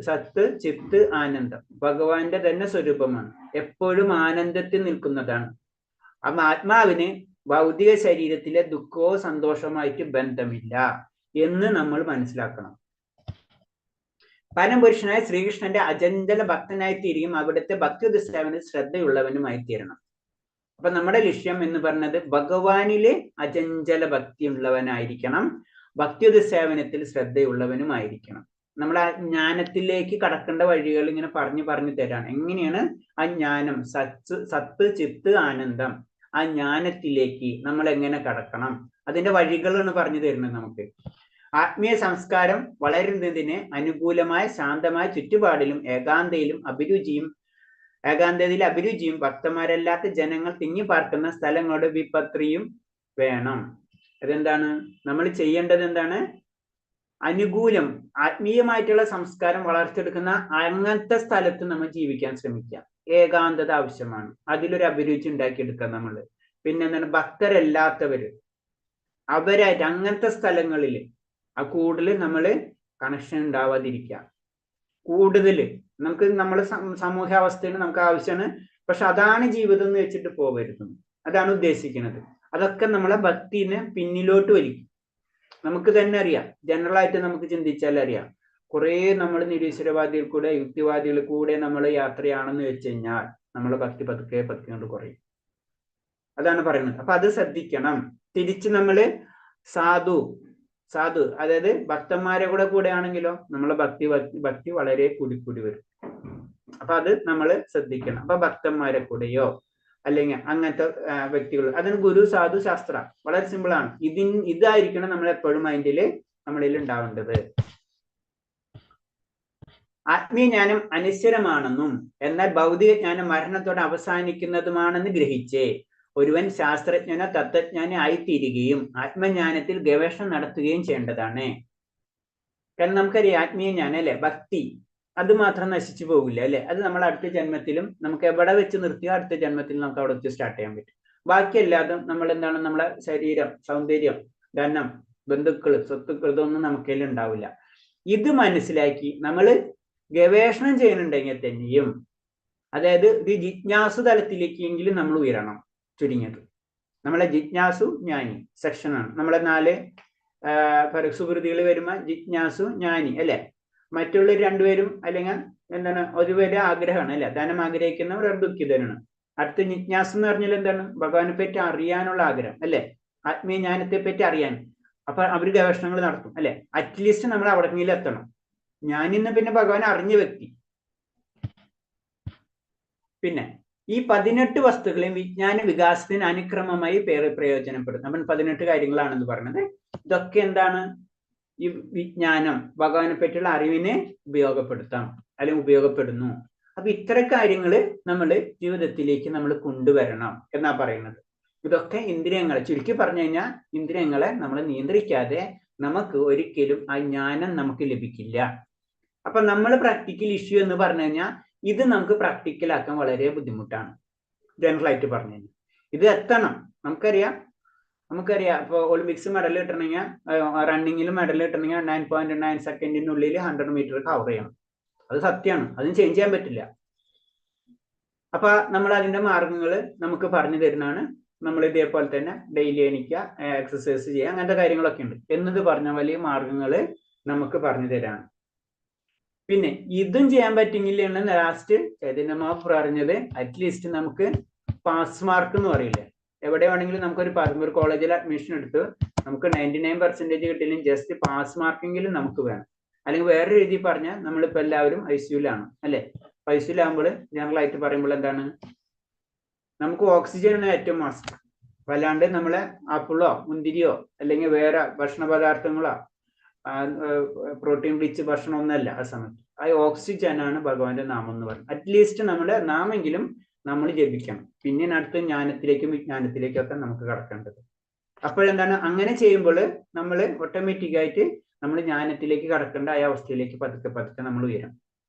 സത്ത് ചിത്ത് ആനന്ദം, ഭഗവാന്റെ തന്നെ സ്വരൂപമാണ്, എപ്പോഴും ആനന്ദത്തിൽ നിൽക്കുന്നതാണ്. അപ്പൊ ആത്മാവിന് ഭൗതിക ശരീരത്തിലെ ദുഃഖമോ സന്തോഷമായിട്ട് ബന്ധമില്ല എന്ന് നമ്മൾ മനസ്സിലാക്കണം. പരമപുരുഷനായ ശ്രീകൃഷ്ണന്റെ അചഞ്ചല ഭക്തനായി തീരുകയും അവിടുത്തെ ഭക്തി സേവനത്തിൽ ശ്രദ്ധയുള്ളവനുമായി തീരണം. അപ്പൊ നമ്മുടെ ലക്ഷ്യം എന്ന് പറഞ്ഞത് ഭഗവാനിലെ അചഞ്ചല ഭക്തി ഉള്ളവനായിരിക്കണം, ഭക്തി സേവനത്തിൽ ശ്രദ്ധയുള്ളവനുമായിരിക്കണം. നമ്മൾ ആ ജ്ഞാനത്തിലേക്ക് കടക്കേണ്ട വഴികൾ ഇങ്ങനെ പറഞ്ഞു തരാണ്. എങ്ങനെയാണ് ആ ജ്ഞാനം, സത്ത് ചിത്ത് ആനന്ദം, ആ ജ്ഞാനത്തിലേക്ക് നമ്മൾ എങ്ങനെ കടക്കണം, അതിന്റെ വഴികളാണ് പറഞ്ഞു തരുന്നത് നമുക്ക്. ആത്മീയ സംസ്കാരം വളരുന്നതിന് അനുകൂലമായ ശാന്തമായ ചുറ്റുപാടിലും ഏകാന്തതയിലും അഭിരുചിയും ഭക്തന്മാരല്ലാത്ത ജനങ്ങൾ തിങ്ങിപ്പാർക്കുന്ന സ്ഥലങ്ങളുടെ വിപത്രിയും വേണം. അതെന്താണ് നമ്മൾ ചെയ്യേണ്ടത്? എന്താണ് അനുകൂലം ആത്മീയമായിട്ടുള്ള സംസ്കാരം വളർത്തിയെടുക്കുന്ന അങ്ങനത്തെ സ്ഥലത്ത് നമ്മൾ ജീവിക്കാൻ ശ്രമിക്കുക. ഏകാന്തത ആവശ്യമാണ്, അതിലൊരു അഭിരുചി ഉണ്ടാക്കിയെടുക്കുക നമ്മൾ. പിന്നെ എന്താണ് ഭക്തരല്ലാത്തവര് അവരായിട്ട് അങ്ങനത്തെ സ്ഥലങ്ങളിൽ ആ കൂടുതൽ നമ്മൾ കണക്ഷൻ ഉണ്ടാവാതിരിക്കുക. കൂടുതൽ നമുക്ക് നമ്മളെ സമൂഹാവസ്ഥയിൽ നമുക്ക് ആവശ്യമാണ്, പക്ഷെ അതാണ് ജീവിതം എന്ന് വെച്ചിട്ട് പോകരുത്. അതാണ് ഉദ്ദേശിക്കുന്നത്. അതൊക്കെ നമ്മളെ ഭക്തിനെ പിന്നിലോട്ട് വലിക്കും. നമുക്ക് തന്നെ അറിയാം, ജനറലായിട്ട് നമുക്ക് ചിന്തിച്ചാൽ അറിയാം, കുറെ നമ്മൾ നിരീശ്വരവാദികൾ കൂടെ യുക്തിവാദികൾ കൂടെ നമ്മൾ യാത്രയാണെന്ന് വെച്ച് കഴിഞ്ഞാൽ നമ്മളെ ഭക്തി പതുക്കെ കൊണ്ട് കുറയും. അതാണ് പറയുന്നത്. അപ്പൊ അത് ശ്രദ്ധിക്കണം. തിരിച്ച് നമ്മള് സാധു അതായത് ഭക്തന്മാരെ കൂടെ ആണെങ്കിലോ നമ്മളെ ഭക്തി വളരെ കൂടി വരും. അപ്പൊ അത് നമ്മൾ ശ്രദ്ധിക്കണം. അപ്പൊ ഭക്തന്മാരെ കൂടെയോ അല്ലെങ്കിൽ അങ്ങനത്തെ വ്യക്തികൾ, അതിന് ഗുരു, സാധു, ശാസ്ത്ര വളരെ സിമ്പിൾ ആണ്. ഇതായിരിക്കണം നമ്മൾ എപ്പോഴും നമ്മളിൽ ഉണ്ടാവേണ്ടത്. ആത്മീയ ജ്ഞാനം അനിശ്ചരമാണെന്നും എന്നാൽ ഭൗതിക ജ്ഞാനം മരണത്തോടെ അവസാനിക്കുന്നതുമാണെന്ന് ഗ്രഹിച്ചേ ഒരുവൻ ശാസ്ത്രജ്ഞനോ തത്വജ്ഞാനി ആയിത്തീരുകയും ആത്മജ്ഞാനത്തിൽ ഗവേഷണം നടത്തുകയും ചെയ്യേണ്ടതാണ്. കാരണം നമുക്കറിയാം ആത്മീയ ജ്ഞാനം അല്ലെ, ഭക്തി അത് മാത്രം നശിച്ചു പോകില്ല അല്ലെ. അത് നമ്മൾ അടുത്ത ജന്മത്തിലും നമുക്ക് എവിടെ വെച്ച് നിർത്തിയോ അടുത്ത ജന്മത്തിൽ നമുക്ക് അവിടെ വെച്ച് സ്റ്റാർട്ട് ചെയ്യാൻ പറ്റും. ബാക്കിയെല്ലാതും നമ്മൾ എന്താണ്, നമ്മളെ ശരീരം, സൗന്ദര്യം, ധനം, ബന്ധുക്കൾ, സ്വത്തുക്കൾ ഇതൊന്നും നമുക്കതിൽ ഉണ്ടാവില്ല. ഇത് മനസ്സിലാക്കി നമ്മൾ ഗവേഷണം ചെയ്യുന്നുണ്ടെങ്കിൽ തന്നെയും, അതായത് ഒരു ജിജ്ഞാസു തലത്തിലേക്കെങ്കിലും നമ്മൾ ഉയരണം. ചുരുങ്ങിയത് നമ്മളെ ജിജ്ഞാസു ജ്ഞാനി സെക്ഷനാണ്. നമ്മളെ 4 സുഹൃത്തുക്കൾ വരുമ്പോ ജിജ്ഞാസു ജ്ഞാനി അല്ലെ. മറ്റുള്ള രണ്ടുപേരും അല്ലെങ്കിൽ എന്താണ്, ഒരുവരെ ആഗ്രഹമാണ് അല്ലെ, ധനം ആഗ്രഹിക്കുന്നവർ ദുഃഖിതനാണ്. അടുത്ത ജിജ്ഞാസു എന്ന് പറഞ്ഞാൽ എന്താണ്, ഭഗവാനെ പറ്റി അറിയാനുള്ള ആഗ്രഹം അല്ലെ, ആത്മീയ ജ്ഞാനത്തെ പറ്റി അറിയാൻ. അപ്പൊ അവർ ഗവേഷണങ്ങൾ നടത്തും അല്ലെ. അറ്റ്ലീസ്റ്റ് നമ്മൾ അവിടെയെങ്കിലും എത്തണം. ഞാനിന്ന് പിന്നെ ഭഗവാൻ അറിഞ്ഞ വ്യക്തി. പിന്നെ ഈ 18 വസ്തുക്കളെയും വിജ്ഞാന വികാസത്തിന് അനുക്രമമായി പ്രയോജനപ്പെടും. നമ്മൾ 18 കാര്യങ്ങളാണെന്ന് പറഞ്ഞത്. ഇതൊക്കെ എന്താണ്, ഈ വിജ്ഞാനം ഭഗവാനെ പറ്റിയുള്ള അറിവിനെ ഉപയോഗപ്പെടുത്താം അല്ലെങ്കിൽ ഉപയോഗപ്പെടുന്നു. അപ്പൊ ഇത്തരം കാര്യങ്ങള് നമ്മൾ ജീവിതത്തിലേക്ക് നമ്മൾ കൊണ്ടുവരണം എന്നാ പറയുന്നത്. ഇതൊക്കെ ഇന്ദ്രിയങ്ങളെ, ചുരുക്കി പറഞ്ഞു കഴിഞ്ഞാൽ ഇന്ദ്രിയങ്ങളെ നമ്മൾ നിയന്ത്രിക്കാതെ നമുക്ക് ഒരിക്കലും ആ ജ്ഞാനം നമുക്ക് ലഭിക്കില്ല. അപ്പൊ നമ്മൾ പ്രാക്ടിക്കൽ ഇഷ്യൂ എന്ന് പറഞ്ഞു കഴിഞ്ഞാൽ ഇത് നമുക്ക് പ്രാക്ടിക്കലാക്കാൻ വളരെ ബുദ്ധിമുട്ടാണ്. ജനറൽ ആയിട്ട് പറഞ്ഞു കഴിഞ്ഞാൽ ഇത് എത്തണം. നമുക്കറിയാം ഇപ്പൊ ഒളിമ്പിക്സ് മെഡൽ കിട്ടണമെങ്കിൽ, റണ്ണിങ്ങിൽ മെഡൽ കിട്ടണമെങ്കിൽ 9.9 സെക്കൻഡിനുള്ളിൽ 100 മീറ്റർ കവർ ചെയ്യണം. അത് സത്യമാണ്, അതും ചേഞ്ച് ചെയ്യാൻ പറ്റില്ല. അപ്പൊ നമ്മൾ അതിന്റെ മാർഗങ്ങൾ നമുക്ക് പറഞ്ഞു തരുന്നതാണ്. നമ്മൾ ഇതേപോലെ തന്നെ ഡെയിലി എണീക്കുക, എക്സസൈസ് ചെയ്യുക, അങ്ങനത്തെ കാര്യങ്ങളൊക്കെ ഉണ്ട്. എന്നത് പറഞ്ഞ വലിയ മാർഗങ്ങൾ നമുക്ക് പറഞ്ഞു തരാണ്. പിന്നെ ഇതും ചെയ്യാൻ പറ്റില്ല ലാസ്റ്റ് ചൈതന്യമാവ് പറഞ്ഞത്, അറ്റ്ലീസ്റ്റ് നമുക്ക് പാസ് മാർക്ക് എന്ന് പറയില്ലേ, എവിടെ വേണമെങ്കിലും നമുക്കൊരു കോളേജിൽ അഡ്മിഷൻ എടുത്ത് നമുക്ക് 99% കിട്ടില്ലെങ്കിൽ ജസ്റ്റ് പാസ് മാർക്കെങ്കിലും നമുക്ക് വേണം. അല്ലെങ്കിൽ വേറെ രീതിയിൽ പറഞ്ഞാൽ നമ്മളിപ്പോ എല്ലാവരും ICUലാണ് അല്ലെ. ICUലാകുമ്പോൾ ജനറൽ ആയിട്ട് പറയുമ്പോൾ എന്താണ്, നമുക്ക് ഓക്സിജനാണ് ഏറ്റവും മസ്റ്റ്. വല്ലാണ്ട് നമ്മളെ ആപ്പിളോ മുന്തിരിയോ അല്ലെങ്കിൽ വേറെ ഭക്ഷണ പദാർത്ഥങ്ങളോ പ്രോട്ടീൻ റിച്ച് ഭക്ഷണം ഒന്നല്ല. ആ സമയത്ത് ആ ഓക്സിജനാണ് ഭഗവാന്റെ നാമം എന്ന് പറയുന്നത്. അറ്റ്ലീസ്റ്റ് നമ്മുടെ നാമെങ്കിലും നമ്മൾ ജപിക്കണം. പിന്നെ അടുത്ത ജ്ഞാനത്തിലേക്കും വിജ്ഞാനത്തിലേക്കും ഒക്കെ നമുക്ക് കടക്കേണ്ടത്. അപ്പോഴെന്താണ്, അങ്ങനെ ചെയ്യുമ്പോൾ നമ്മൾ ഓട്ടോമാറ്റിക്കായിട്ട് നമ്മൾ ജ്ഞാനത്തിലേക്ക് കടക്കേണ്ട ആ അവസ്ഥയിലേക്ക് പതുക്കെ നമ്മൾ ഉയരും.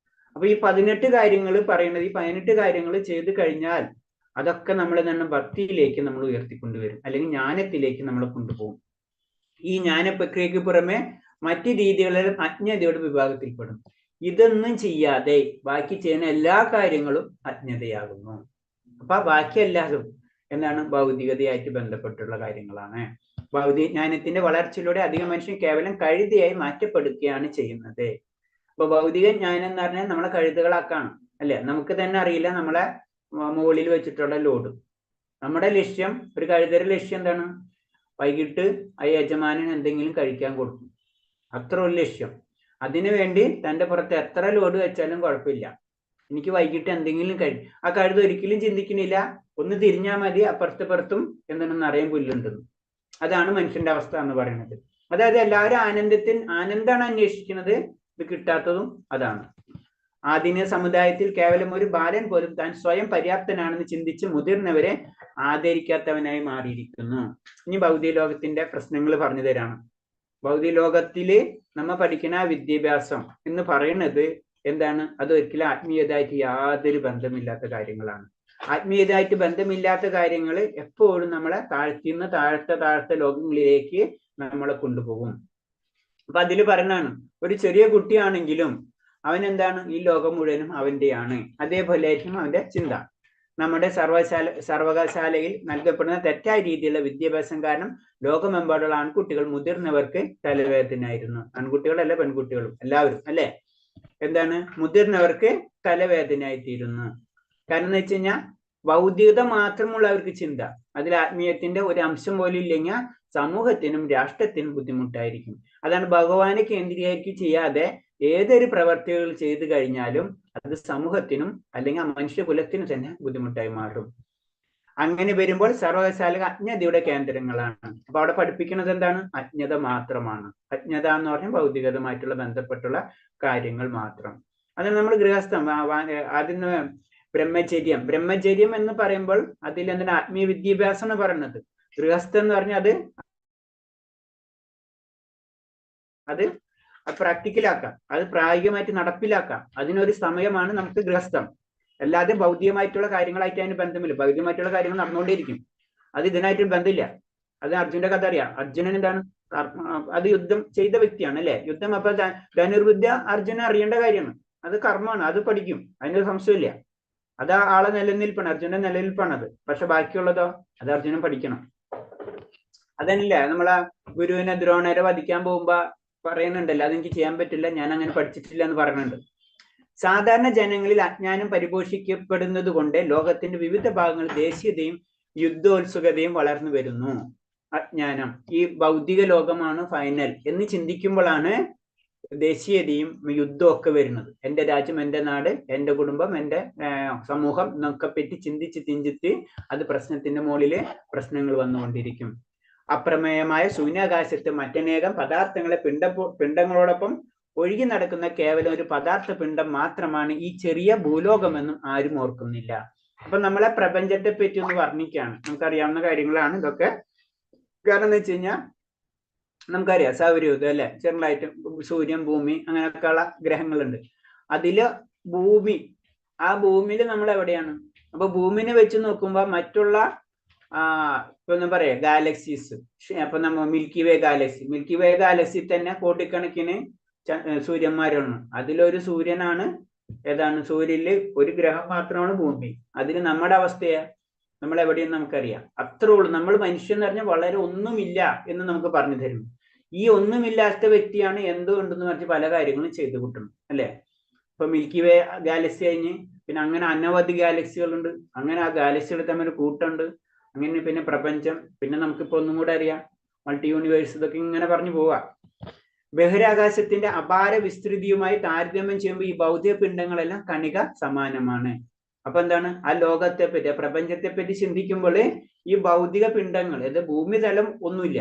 അപ്പൊ ഈ 18 കാര്യങ്ങൾ പറയുന്നത്, ഈ 18 കാര്യങ്ങൾ ചെയ്തു കഴിഞ്ഞാൽ അതൊക്കെ നമ്മൾ തന്നെ ഭക്തിയിലേക്ക് നമ്മൾ ഉയർത്തിക്കൊണ്ടുവരും, അല്ലെങ്കിൽ ജ്ഞാനത്തിലേക്ക് നമ്മൾ കൊണ്ടുപോകും. ഈ ജ്ഞാന പ്രക്രിയക്ക് പുറമെ മറ്റു രീതികളിലും അജ്ഞതയുടെ വിഭാഗത്തിൽപ്പെടും. ഇതൊന്നും ചെയ്യാതെ ബാക്കി ചെയ്യുന്ന എല്ലാ കാര്യങ്ങളും അജ്ഞതയാകുന്നു. അപ്പൊ ബാക്കി എല്ലാതും എന്താണ്, ഭൗതികതയായിട്ട് ബന്ധപ്പെട്ടുള്ള കാര്യങ്ങളാണ്. ഭൗതിക ജ്ഞാനത്തിന്റെ വളർച്ചയിലൂടെ അധികം മനുഷ്യൻ കേവലം കഴുതയായി മാറ്റപ്പെടുകയാണ് ചെയ്യുന്നത്. അപ്പൊ ഭൗതിക ജ്ഞാനം എന്ന് പറഞ്ഞാൽ നമ്മളെ കഴുതകളാക്കാണ് അല്ലെ. നമുക്ക് തന്നെ അറിയില്ല നമ്മളെ മുകളിൽ വെച്ചിട്ടുള്ള ലോഡ്. നമ്മുടെ ലക്ഷ്യം, ഒരു കഴുതയുടെ ലക്ഷ്യം എന്താണ്, വൈകിട്ട് ആ യജമാനന് എന്തെങ്കിലും കഴിക്കാൻ കൊടുക്കും, അത്ര ഒരു ലക്ഷ്യം. അതിനു വേണ്ടി തൻ്റെ പുറത്ത് എത്ര ലോഡ് വെച്ചാലും കുഴപ്പമില്ല, എനിക്ക് വൈകിട്ട് എന്തെങ്കിലും ആ കഴുത ഒരിക്കലും ചിന്തിക്കുന്നില്ല, ഒന്ന് തിരിഞ്ഞാൽ മതി അപ്പുറത്തും എന്താണ് നിറയെ പുല്ലുണ്ടെന്ന്. അതാണ് മനുഷ്യന്റെ അവസ്ഥ എന്ന് പറയുന്നത്. അതായത് എല്ലാവരും ആനന്ദമാണ് അന്വേഷിക്കുന്നത്, ഇത് കിട്ടാത്തതും അതാണ്. ആധുനിക സമുദായത്തിൽ കേവലം ഒരു ബാലൻ പോലും താൻ സ്വയം പര്യാപ്തനാണെന്ന് ചിന്തിച്ച് മുതിർന്നവരെ ആദരിക്കാത്തവനായി മാറിയിരിക്കുന്നു. ഇനി ഭൗതിക ലോകത്തിന്റെ പ്രശ്നങ്ങൾ പറഞ്ഞു തരാണ്. ഭൗതിക ലോകത്തില് നമ്മ പഠിക്കുന്ന വിദ്യാഭ്യാസം എന്ന് പറയുന്നത് എന്താണ്, അത് ഒരിക്കലും ആത്മീയതായിട്ട് യാതൊരു ബന്ധമില്ലാത്ത കാര്യങ്ങളാണ്. ആത്മീയതായിട്ട് ബന്ധമില്ലാത്ത കാര്യങ്ങൾ എപ്പോഴും നമ്മളെ താഴ്ത്തിന്ന് താഴത്തെ ലോകങ്ങളിലേക്ക് നമ്മളെ കൊണ്ടുപോകും. അപ്പൊ അതിൽ പറയുന്നതാണ്, ഒരു ചെറിയ കുട്ടിയാണെങ്കിലും അവൻ എന്താണ്, ഈ ലോകം മുഴുവനും അവന്റെയാണ്. അതേപോലെ ആയിരിക്കും അവന്റെ ചിന്ത. നമ്മുടെ സർവകലാശാലയിൽ നൽകപ്പെടുന്ന തെറ്റായ രീതിയിലുള്ള വിദ്യാഭ്യാസം കാരണം ലോകമെമ്പാടുള്ള ആൺകുട്ടികൾ മുതിർന്നവർക്ക് തലവേദനയായിരുന്നു. ആൺകുട്ടികളല്ല പെൺകുട്ടികളും എല്ലാവരും അല്ലെ. എന്താണ്, മുതിർന്നവർക്ക് തലവേദനയായിത്തീരുന്നു. കാരണം എന്ന് വെച്ച് കഴിഞ്ഞാൽ ഭൗതികത മാത്രമുള്ള അവർക്ക് ചിന്ത, അതിൽ ആത്മീയത്തിന്റെ ഒരു അംശം പോലും ഇല്ലെങ്കിൽ സമൂഹത്തിനും രാഷ്ട്രത്തിനും ബുദ്ധിമുട്ടായിരിക്കും. അതാണ് ഭഗവാനെ കേന്ദ്രീകരിച്ച് ചെയ്യാതെ ഏതൊരു പ്രവർത്തികൾ ചെയ്തു കഴിഞ്ഞാലും അത് സമൂഹത്തിനും അല്ലെങ്കിൽ മനുഷ്യകുലത്തിനും തന്നെ ബുദ്ധിമുട്ടായി മാറും. അങ്ങനെ വരുമ്പോൾ സർവകലാശാല അജ്ഞതയുടെ കേന്ദ്രങ്ങളാണ്. അപ്പൊ അവിടെ പഠിപ്പിക്കുന്നത് എന്താണ്? അജ്ഞത മാത്രമാണ്. അജ്ഞത എന്ന് പറഞ്ഞാൽ ഭൗതികതമായിട്ടുള്ള ബന്ധപ്പെട്ടുള്ള കാര്യങ്ങൾ മാത്രം. അതിന് നമ്മൾ ഗൃഹസ്ഥം ആദ്യം ബ്രഹ്മചര്യം എന്ന് പറയുമ്പോൾ അതിൽ എന്താണ് ആത്മീയ വിദ്യാഭ്യാസം എന്ന് പറയുന്നത്. ഗൃഹസ്ഥം എന്ന് പറഞ്ഞാൽ അത് പ്രാക്ടിക്കലാക്കാം, അത് പ്രായോഗികമായിട്ട് നടപ്പിലാക്കാം. അതിനൊരു സമയമാണ് നമുക്ക് ഗൃഹസ്ഥം. അല്ലാതെ ഭൗതികമായിട്ടുള്ള കാര്യങ്ങളായിട്ട് അതിന് ബന്ധമില്ല. ഭൗതികമായിട്ടുള്ള കാര്യങ്ങൾ നടന്നുകൊണ്ടേയിരിക്കും, അത് ഇതിനായിട്ട് ബന്ധമില്ല. അത് അർജുന്റെ കഥ അറിയാം. അർജുനൻ എന്താണ്? അത് യുദ്ധം ചെയ്ത വ്യക്തിയാണ് അല്ലെ? യുദ്ധം അപ്പൊ ധനുർവിദ്യ അർജുനൻ അറിയേണ്ട കാര്യമാണ്. അത് കർമ്മമാണ്, അത് പഠിക്കും, അതിനൊരു സംശയമില്ല. അത് ആളെ നിലനിൽപ്പാണ്, അർജുനന്റെ നിലനിൽപ്പാണ് അത്. പക്ഷെ ബാക്കിയുള്ളതോ അത് അർജുനൻ പഠിക്കണം. അതല്ല നമ്മളെ ഗുരുവിനെ ദ്രോണരെ വധിക്കാൻ പോകുമ്പോ പറയുന്നുണ്ടല്ലോ, അതെനിക്ക് ചെയ്യാൻ പറ്റില്ല, ഞാൻ അങ്ങനെ പഠിച്ചിട്ടില്ല എന്ന് പറയുന്നുണ്ട്. സാധാരണ ജനങ്ങളിൽ അജ്ഞാനം പരിപോഷിക്കപ്പെടുന്നത് കൊണ്ട് ലോകത്തിന്റെ വിവിധ ഭാഗങ്ങളിൽ ദേശീയതയും യുദ്ധോത്സുകതയും വളർന്നു വരുന്നു. അജ്ഞാനം, ഈ ഭൗതിക ലോകമാണ് ഫൈനൽ എന്ന് ചിന്തിക്കുമ്പോഴാണ് ദേശീയതയും യുദ്ധവും ഒക്കെ വരുന്നത്. എൻ്റെ രാജ്യം, എൻ്റെ നാട്, എൻ്റെ കുടുംബം, എൻ്റെ സമൂഹം എന്നൊക്കെ പറ്റി ചിന്തിച്ച് അത് പ്രശ്നത്തിന്റെ മുകളില് പ്രശ്നങ്ങൾ വന്നുകൊണ്ടിരിക്കും. അപ്രമേയമായ ശൂന്യാകാശത്ത് മറ്റനേകം പദാർത്ഥങ്ങളെ പിണ്ഡങ്ങളോടൊപ്പം ഒഴുകി നടക്കുന്ന കേവലം ഒരു പദാർത്ഥ പിണ്ഡം മാത്രമാണ് ഈ ചെറിയ ഭൂലോകമെന്നും ആരും ഓർക്കുന്നില്ല. അപ്പൊ നമ്മളെ പ്രപഞ്ചത്തെ പറ്റി ഒന്ന് വർണ്ണിക്കുകയാണ്. നമുക്കറിയാവുന്ന കാര്യങ്ങളാണ് ഇതൊക്കെ. കാരണം എന്ന് വെച്ച് കഴിഞ്ഞാൽ നമുക്കറിയാം സൗരയൂഥം അല്ലെ, ചെറുതായിട്ട് സൂര്യൻ, ഭൂമി, അങ്ങനെയൊക്കെയുള്ള ഗ്രഹങ്ങളുണ്ട്. അതില് ഭൂമി, ആ ഭൂമിയിൽ നമ്മൾ എവിടെയാണ്? അപ്പൊ ഭൂമിനെ വെച്ച് നോക്കുമ്പോ മറ്റുള്ള ഇപ്പൊ എന്താ പറയാ ഗാലക്സീസ്, അപ്പൊ നമ്മ മിൽക്കി വേ ഗാലക്സി തന്നെ കോടിക്കണക്കിന് സൂര്യന്മാരാണ്. അതിലൊരു സൂര്യനാണ് ഏതാണ്? സൂര്യനില് ഒരു ഗ്രഹം മാത്രമാണ് ഭൂമി. അതിന് നമ്മുടെ അവസ്ഥയാ നമ്മൾ എവിടെയെന്ന് നമുക്കറിയാം. അത്രേ ഉള്ളൂ. നമ്മൾ മനുഷ്യൻ എന്ന് പറഞ്ഞാൽ വളരെ ഒന്നുമില്ല എന്ന് നമുക്ക് പറഞ്ഞു തരും. ഈ ഒന്നുമില്ലാത്ത വ്യക്തിയാണ് എന്തുകൊണ്ടെന്ന് പറഞ്ഞ് പല കാര്യങ്ങളും ചെയ്തു കൂട്ടുന്നത് അല്ലെ? ഇപ്പൊ മിൽക്കി വേ ഗാലക്സി കഴിഞ്ഞ് പിന്നെ അങ്ങനെ അനവധി ഗാലക്സികളുണ്ട്. അങ്ങനെ ആ ഗാലക്സികൾ തമ്മിൽ കൂട്ടുണ്ട്. അങ്ങനെ പിന്നെ പ്രപഞ്ചം, പിന്നെ നമുക്കിപ്പോ ഒന്നും കൂടെ അറിയാം മൾട്ടി യൂണിവേഴ്സ്, ഇതൊക്കെ ഇങ്ങനെ പറഞ്ഞു പോവാ. ബഹിരാകാശത്തിന്റെ അപാര വിസ്തൃതിയുമായി താരതമ്യം ചെയ്യുമ്പോൾ ഈ ഭൗതിക പിണ്ഡങ്ങളെല്ലാം കണിക സമാനമാണ്. അപ്പൊ എന്താണ്? ആ ലോകത്തെ പറ്റി, ആ പ്രപഞ്ചത്തെ പറ്റി ചിന്തിക്കുമ്പോൾ ഈ ഭൗതിക പിണ്ഡങ്ങൾ, അതായത് ഭൂമിതലം ഒന്നുമില്ല,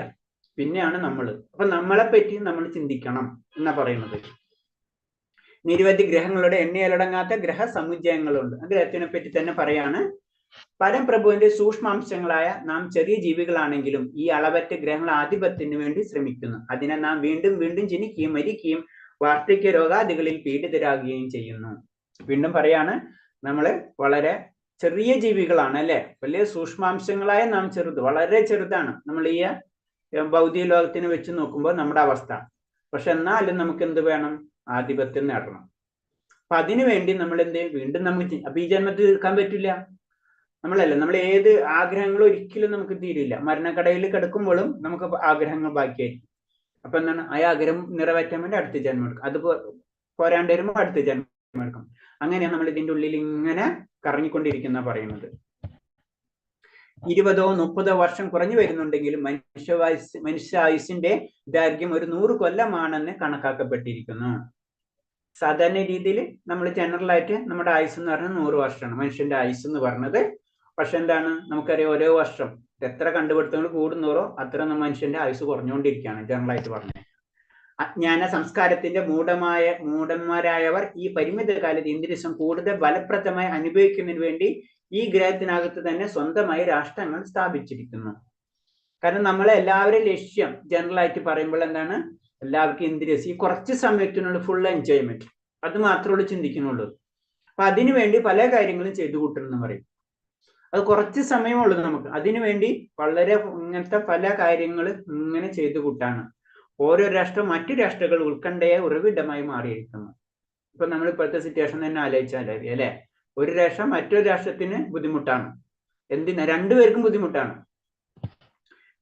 പിന്നെയാണ് നമ്മള്. അപ്പൊ നമ്മളെ പറ്റി നമ്മൾ ചിന്തിക്കണം എന്നാ പറയുന്നത്. നിരവധി ഗ്രഹങ്ങളുടെ എണ്ണയിലടങ്ങാത്ത ഗ്രഹ സമുച്ചയങ്ങളുണ്ട്. ഗ്രഹത്തിനെ പറ്റി തന്നെ പറയാണ്. പരംപ്രഭുവിന്റെ സൂക്ഷ്മാംശങ്ങളായ നാം ചെറിയ ജീവികളാണെങ്കിലും ഈ അളവറ്റ ഗ്രഹങ്ങൾ ആധിപത്യത്തിന് വേണ്ടി ശ്രമിക്കുന്നു. അതിനെ നാം വീണ്ടും വീണ്ടും ജനിക്കുകയും മരിക്കുകയും വാർദ്ധക്യ രോഗാദികളിൽ പീഡിതരാകുകയും ചെയ്യുന്നു. വീണ്ടും പറയാണ്, നമ്മള് വളരെ ചെറിയ ജീവികളാണ് അല്ലെ? വലിയ സൂക്ഷ്മാംശങ്ങളായ നാം ചെറുത്, വളരെ ചെറുതാണ് നമ്മൾ ഈ ഭൗതിക ലോകത്തിന് വെച്ച് നോക്കുമ്പോൾ നമ്മുടെ അവസ്ഥ. പക്ഷെ എന്നാലും നമുക്ക് എന്ത് വേണം? ആധിപത്യം നേടണം. അപ്പൊ അതിനു വേണ്ടി നമ്മൾ എന്ത് വീണ്ടും നമുക്ക് അപ്പൊ ഈ ജന്മത്തിൽ തീർക്കാൻ പറ്റില്ല. നമ്മൾ ഏത് ആഗ്രഹങ്ങളും ഒരിക്കലും നമുക്ക് തീരില്ല. മരണക്കടയിൽ കിടക്കുമ്പോഴും നമുക്ക് ആഗ്രഹങ്ങൾ ബാക്കിയായിരിക്കും. അപ്പൊ എന്താണ്? ആ ആഗ്രഹം നിറവേറ്റാൻ വേണ്ടി അടുത്ത ജന്മം എടുക്കും. അത് പോരാണ്ട് വരുമ്പോൾ അടുത്ത ജന്മം എടുക്കും. അങ്ങനെയാണ് നമ്മൾ ഇതിന്റെ ഉള്ളിൽ ഇങ്ങനെ കറങ്ങിക്കൊണ്ടിരിക്കുന്ന പറയുന്നത്. 20-30 വർഷം കുറഞ്ഞു വരുന്നുണ്ടെങ്കിലും മനുഷ്യായുസിന്റെ ദൈർഘ്യം ഒരു 100 കൊല്ലമാണെന്ന് കണക്കാക്കപ്പെട്ടിരിക്കുന്നു. സാധാരണ രീതിയിൽ നമ്മൾ ജനറൽ ആയിട്ട് നമ്മുടെ ആയുസ് എന്ന് പറഞ്ഞാൽ 100 വർഷമാണ് മനുഷ്യന്റെ ആയുസ് എന്ന് പറഞ്ഞത്. പക്ഷെ എന്താണ്? നമുക്കറിയാം ഓരോ വർഷം എത്ര കണ്ടുപിടുത്തങ്ങൾ കൂടുന്നോറോ അത്ര മനുഷ്യന്റെ ആയുസ് കുറഞ്ഞുകൊണ്ടിരിക്കുകയാണ് ജനറൽ ആയിട്ട് പറഞ്ഞത്. അജ്ഞാന സംസ്കാരത്തിന്റെ മൂഢന്മാരായവർ ഈ പരിമിത കാലത്ത് ഇന്ദ്രിയം കൂടുതൽ ഫലപ്രദമായി അനുഭവിക്കുന്നതിന് വേണ്ടി ഈ ഗ്രഹത്തിനകത്ത് തന്നെ സ്വന്തമായി രാഷ്ട്രങ്ങൾ സ്ഥാപിച്ചിരിക്കുന്നു. കാരണം നമ്മളെ എല്ലാവരും ലക്ഷ്യം ജനറൽ ആയിട്ട് പറയുമ്പോൾ എന്താണ്? എല്ലാവർക്കും ഇന്ദ്രിയം ഈ കുറച്ച് സമയത്തിനുള്ള ഫുൾ എൻജോയ്മെന്റ്, അത് മാത്രമേ ചിന്തിക്കുന്നുള്ളൂ. അപ്പൊ അതിനുവേണ്ടി പല കാര്യങ്ങളും ചെയ്തു കൂട്ടണമെന്ന് പറയും. അത് കുറച്ച് സമയമുള്ളൂ നമുക്ക്. അതിനുവേണ്ടി വളരെ ഇങ്ങനത്തെ പല കാര്യങ്ങൾ ഇങ്ങനെ ചെയ്തു കൂട്ടാണ്. ഓരോ രാഷ്ട്രം മറ്റു രാഷ്ട്രങ്ങൾ ഉത്കണ്ഠയെ ഉറവിടമായി മാറിയിരിക്കുന്നു. ഇപ്പൊ നമ്മൾ ഇപ്പോഴത്തെ സിറ്റുവേഷൻ തന്നെ ആലോചിച്ചാൽ അല്ലെ? ഒരു രാഷ്ട്രം മറ്റൊരു രാഷ്ട്രത്തിന് ബുദ്ധിമുട്ടാണ്. എന്തിനാ? രണ്ടുപേർക്കും ബുദ്ധിമുട്ടാണ്.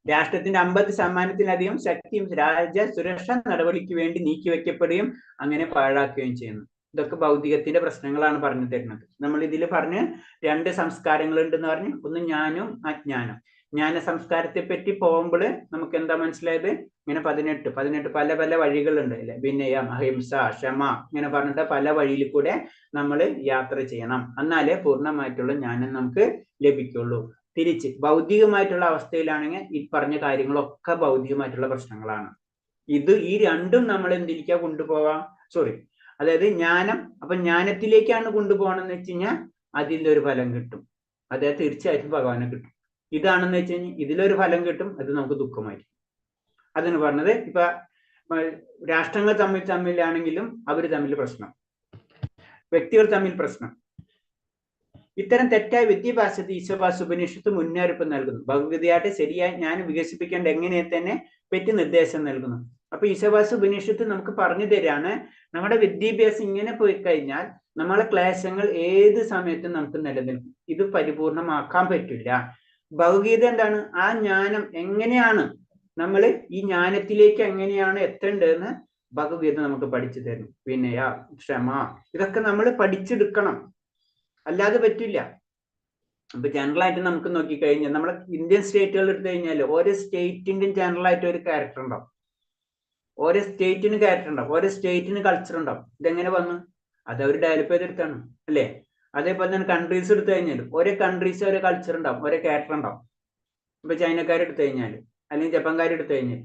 രാഷ്ട്രത്തിന്റെ 50% ശക്തിയും രാജ്യ സുരക്ഷാ നടപടിക്ക് വേണ്ടി നീക്കിവെക്കപ്പെടുകയും അങ്ങനെ പാഴാക്കുകയും ചെയ്യുന്നു. ഇതൊക്കെ ഭൗതികത്തിന്റെ പ്രശ്നങ്ങളാണ് പറഞ്ഞു തരുന്നത്. നമ്മൾ ഇതിൽ പറഞ്ഞ് 2 സംസ്കാരങ്ങൾ ഉണ്ടെന്ന് പറഞ്ഞ്, ഒന്ന് ജ്ഞാനവും അജ്ഞാനം. ജ്ഞാന സംസ്കാരത്തെ പറ്റി പോകുമ്പോൾ നമുക്ക് എന്താ മനസ്സിലായത്? ഇങ്ങനെ 18 പല പല വഴികളുണ്ട് അല്ലെ? വിനയം, അഹിംസ, ക്ഷമ, ഇങ്ങനെ പറഞ്ഞിട്ട് പല വഴിയിൽ കൂടെ നമ്മൾ യാത്ര ചെയ്യണം. എന്നാലേ പൂർണ്ണമായിട്ടുള്ള ജ്ഞാനം നമുക്ക് ലഭിക്കുള്ളൂ. തിരിച്ച് ഭൗതികമായിട്ടുള്ള അവസ്ഥയിലാണെങ്കിൽ ഈ പറഞ്ഞ കാര്യങ്ങളൊക്കെ ഭൗതികമായിട്ടുള്ള പ്രശ്നങ്ങളാണ്. ഈ രണ്ടും നമ്മൾ എന്തിരിക്കാ കൊണ്ടുപോവാം? അതായത് ജ്ഞാനം, അപ്പൊ ജ്ഞാനത്തിലേക്കാണ് കൊണ്ടുപോകണമെന്ന് വെച്ച് കഴിഞ്ഞാൽ അതിൻ്റെ ഒരു ഫലം കിട്ടും. അതായത് തീർച്ചയായിട്ടും ഭഗവാനെ കിട്ടും. ഇതാണെന്ന് വെച്ച് കഴിഞ്ഞാൽ ഇതിലൊരു ഫലം കിട്ടും, അത് നമുക്ക് ദുഃഖമായിരിക്കും. അതിന് പറഞ്ഞത് ഇപ്പൊ രാഷ്ട്രങ്ങൾ തമ്മിലാണെങ്കിലും അവർ തമ്മിൽ പ്രശ്നം, വ്യക്തികൾ തമ്മിൽ പ്രശ്നം. ഇത്തരം തെറ്റായ വിദ്യാഭ്യാസത്തിൽ ഈശോവാസ ഉപനിഷത്ത് മുന്നറിയിപ്പ് നൽകുന്നു. ഭഗവത്ഗീതയായിട്ട് ശരിയായി ജ്ഞാനം വികസിപ്പിക്കേണ്ട എങ്ങനെ തന്നെ പറ്റി നിർദ്ദേശം നൽകുന്നു. അപ്പൊ ഈശോവാസ ഉപനിഷത്ത് നമുക്ക് പറഞ്ഞു തരാണ്, നമ്മുടെ വിദ്യാഭ്യാസം ഇങ്ങനെ പോയി കഴിഞ്ഞാൽ നമ്മളെ ക്ലേശങ്ങൾ ഏത് സമയത്തും നമുക്ക് നിലനിൽക്കും. ഇത് പരിപൂർണമാക്കാൻ പറ്റില്ല. ഭഗവത്ഗീത എന്താണ്? ആ ജ്ഞാനം എങ്ങനെയാണ്, നമ്മൾ ഈ ജ്ഞാനത്തിലേക്ക് എങ്ങനെയാണ് എത്തേണ്ടതെന്ന് ഭഗവത്ഗീത നമുക്ക് പഠിച്ചു തരുന്നു. വിനയ, ക്ഷമ, ഇതൊക്കെ നമ്മൾ പഠിച്ചെടുക്കണം, അല്ലാതെ പറ്റില്ല. അപ്പൊ ജനറൽ ആയിട്ട് നമുക്ക് നോക്കിക്കഴിഞ്ഞാൽ നമ്മളെ ഇന്ത്യൻ സ്റ്റേറ്റുകൾ എടുത്തു കഴിഞ്ഞാൽ ഓരോ സ്റ്റേറ്റിന്റെയും ജനറൽ ആയിട്ട് ഒരു ക്യാരക്ടർ ഉണ്ടാവും. ഓരോ സ്റ്റേറ്റിന് ക്യാരക്ടർ ഉണ്ടാവും, ഓരോ സ്റ്റേറ്റിന് കൾച്ചർ ഉണ്ടാവും. ഇതെങ്ങനെ വന്നു? അത് അവർ ഡെവലപ്പ് ചെയ്തെടുത്താണ് അല്ലേ? അതേപോലെ തന്നെ കൺട്രീസ് എടുത്തു കഴിഞ്ഞാൽ ഓരോ കൺട്രീസ് ഓരോ കൾച്ചർ ഉണ്ടാവും, ഓരോ ക്യാരക്ടർ ഉണ്ടാവും. ഇപ്പൊ ചൈനക്കാരെടുത്തു കഴിഞ്ഞാൽ, അല്ലെങ്കിൽ ജപ്പാൻകാരെടുത്തു കഴിഞ്ഞാൽ,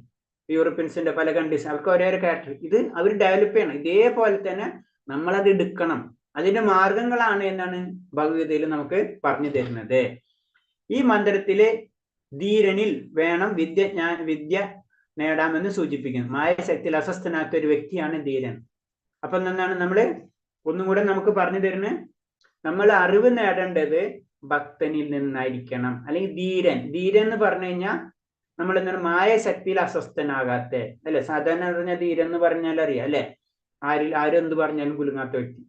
യൂറോപ്യൻസിന്റെ പല കൺട്രീസ്, അവർക്ക് ഓരോരോ ക്യാരക്ടർ, ഇത് അവർ ഡെവലപ്പ് ചെയ്യണം. ഇതേപോലെ തന്നെ നമ്മളത് എടുക്കണം. അതിന്റെ മാർഗങ്ങളാണ് എന്നാണ് ഭഗവത്ഗീതയിൽ നമുക്ക് പറഞ്ഞു തരുന്നത്. ഈ മന്ത്രത്തിലെ ധീരനിൽ വേണം വിദ്യ നേടാമെന്ന് സൂചിപ്പിക്കുന്നു. മായാശക്തിയിൽ അസ്വസ്ഥനാത്ത ഒരു വ്യക്തിയാണ് ധീരൻ. അപ്പൊ എന്താണ് നമ്മള് ഒന്നും കൂടെ നമുക്ക് പറഞ്ഞു തരുന്നത്? നമ്മൾ അറിവ് നേടേണ്ടത് ഭക്തനിൽ നിന്നായിരിക്കണം. അല്ലെങ്കിൽ ധീരൻ എന്ന് പറഞ്ഞു കഴിഞ്ഞാൽ നമ്മൾ എന്താണ്? മായാശക്തിയിൽ അസ്വസ്ഥനാകാത്ത അല്ലെ? സാധാരണ പറഞ്ഞാൽ ധീരൻ എന്ന് പറഞ്ഞാൽ അറിയാം അല്ലെ? ആരും എന്ത് പറഞ്ഞാലും കുലുങ്ങാത്ത വ്യക്തി.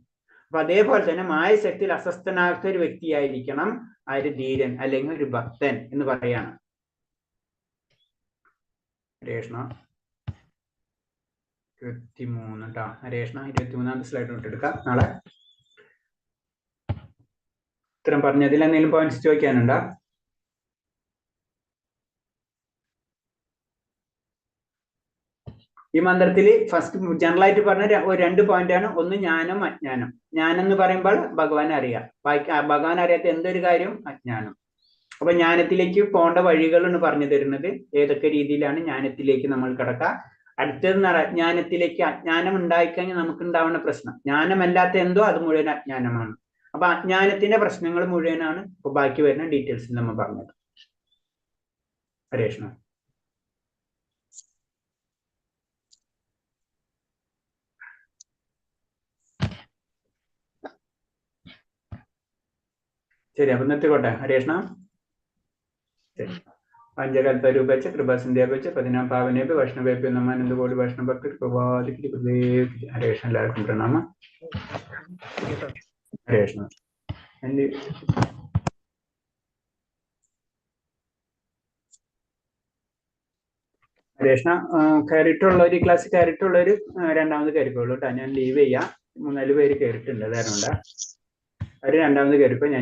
അപ്പൊ അതേപോലെ തന്നെ മായാശക്തിയിൽ അസ്വസ്ഥനാകാത്ത ഒരു വ്യക്തിയായിരിക്കണം ആര്? ധീരൻ അല്ലെങ്കിൽ ഒരു ഭക്തൻ എന്ന് പറയാണ്. ഹരേഷ്ണ 23 കേട്ടോ. ഹരേഷ്ണ 23ാമത്തെ സ്ലൈഡ് വിട്ടെടുക്കാം. നാളെ ഇത്തരം പറഞ്ഞതിൽ എന്തെങ്കിലും പോയിന്റ്സ് ചോദിക്കാനുണ്ടോ? ഈ മന്ത്രത്തിൽ ഫസ്റ്റ് ജനറൽ ആയിട്ട് പറഞ്ഞ രണ്ട് പോയിന്റ് ആണ്. ഒന്ന് ജ്ഞാനം, അജ്ഞാനം. ജ്ഞാനം എന്ന് പറയുമ്പോൾ ഭഗവാൻ അറിയാം, ഭഗവാൻ അറിയാത്ത എന്തൊരു കാര്യം അജ്ഞാനം. അപ്പൊ ജ്ഞാനത്തിലേക്ക് പോകേണ്ട വഴികളാണ് പറഞ്ഞു തരുന്നത്. ഏതൊക്കെ രീതിയിലാണ് ജ്ഞാനത്തിലേക്ക് നമ്മൾ കിടക്കുക. അടുത്തത് അജ്ഞാനത്തിലേക്ക്, അജ്ഞാനം ഉണ്ടായിക്കഴിഞ്ഞാൽ നമുക്ക് ഉണ്ടാവുന്ന പ്രശ്നം. ജ്ഞാനമല്ലാത്ത എന്തോ അത് മുഴുവൻ അജ്ഞാനമാണ്. അപ്പൊ അജ്ഞാനത്തിന്റെ പ്രശ്നങ്ങൾ മുഴുവനാണ് ഇപ്പൊ ബാക്കി വരുന്ന ഡീറ്റെയിൽസിൽ നമ്മൾ പറഞ്ഞത്. ഹരേഷ്ണ ശരി. അപ്പൊ നിർത്തിക്കോട്ടെ. ഹരേഷ്ണ ശരി. പഞ്ചകൽപരൂപച്ച കൃപാസിന്ധ്യാപച്ച 14 പാവനേപി വൈഷ്ണവേപി നമാനന്ദ കോടി വൈഷ്ണവ ഭക്തി കൃപാദിക്ക്. ഹരേഷ്ണ എല്ലാവർക്കും പ്രണാമം. ഹരേഷ്ണ ഹരേഷ്ണ കയറിയിട്ടുള്ളവർ, ഈ ക്ലാസ് കയറിയിട്ടുള്ളവർ രണ്ടാമത് കയറിക്കോളൂ കേട്ടോ. ഞാൻ ലീവ് ചെയ്യാം. 3-4 പേര് കയറിയിട്ടുണ്ട്, അതായത് അവർ രണ്ടാമത് കയറിപ്പോ ഞാൻ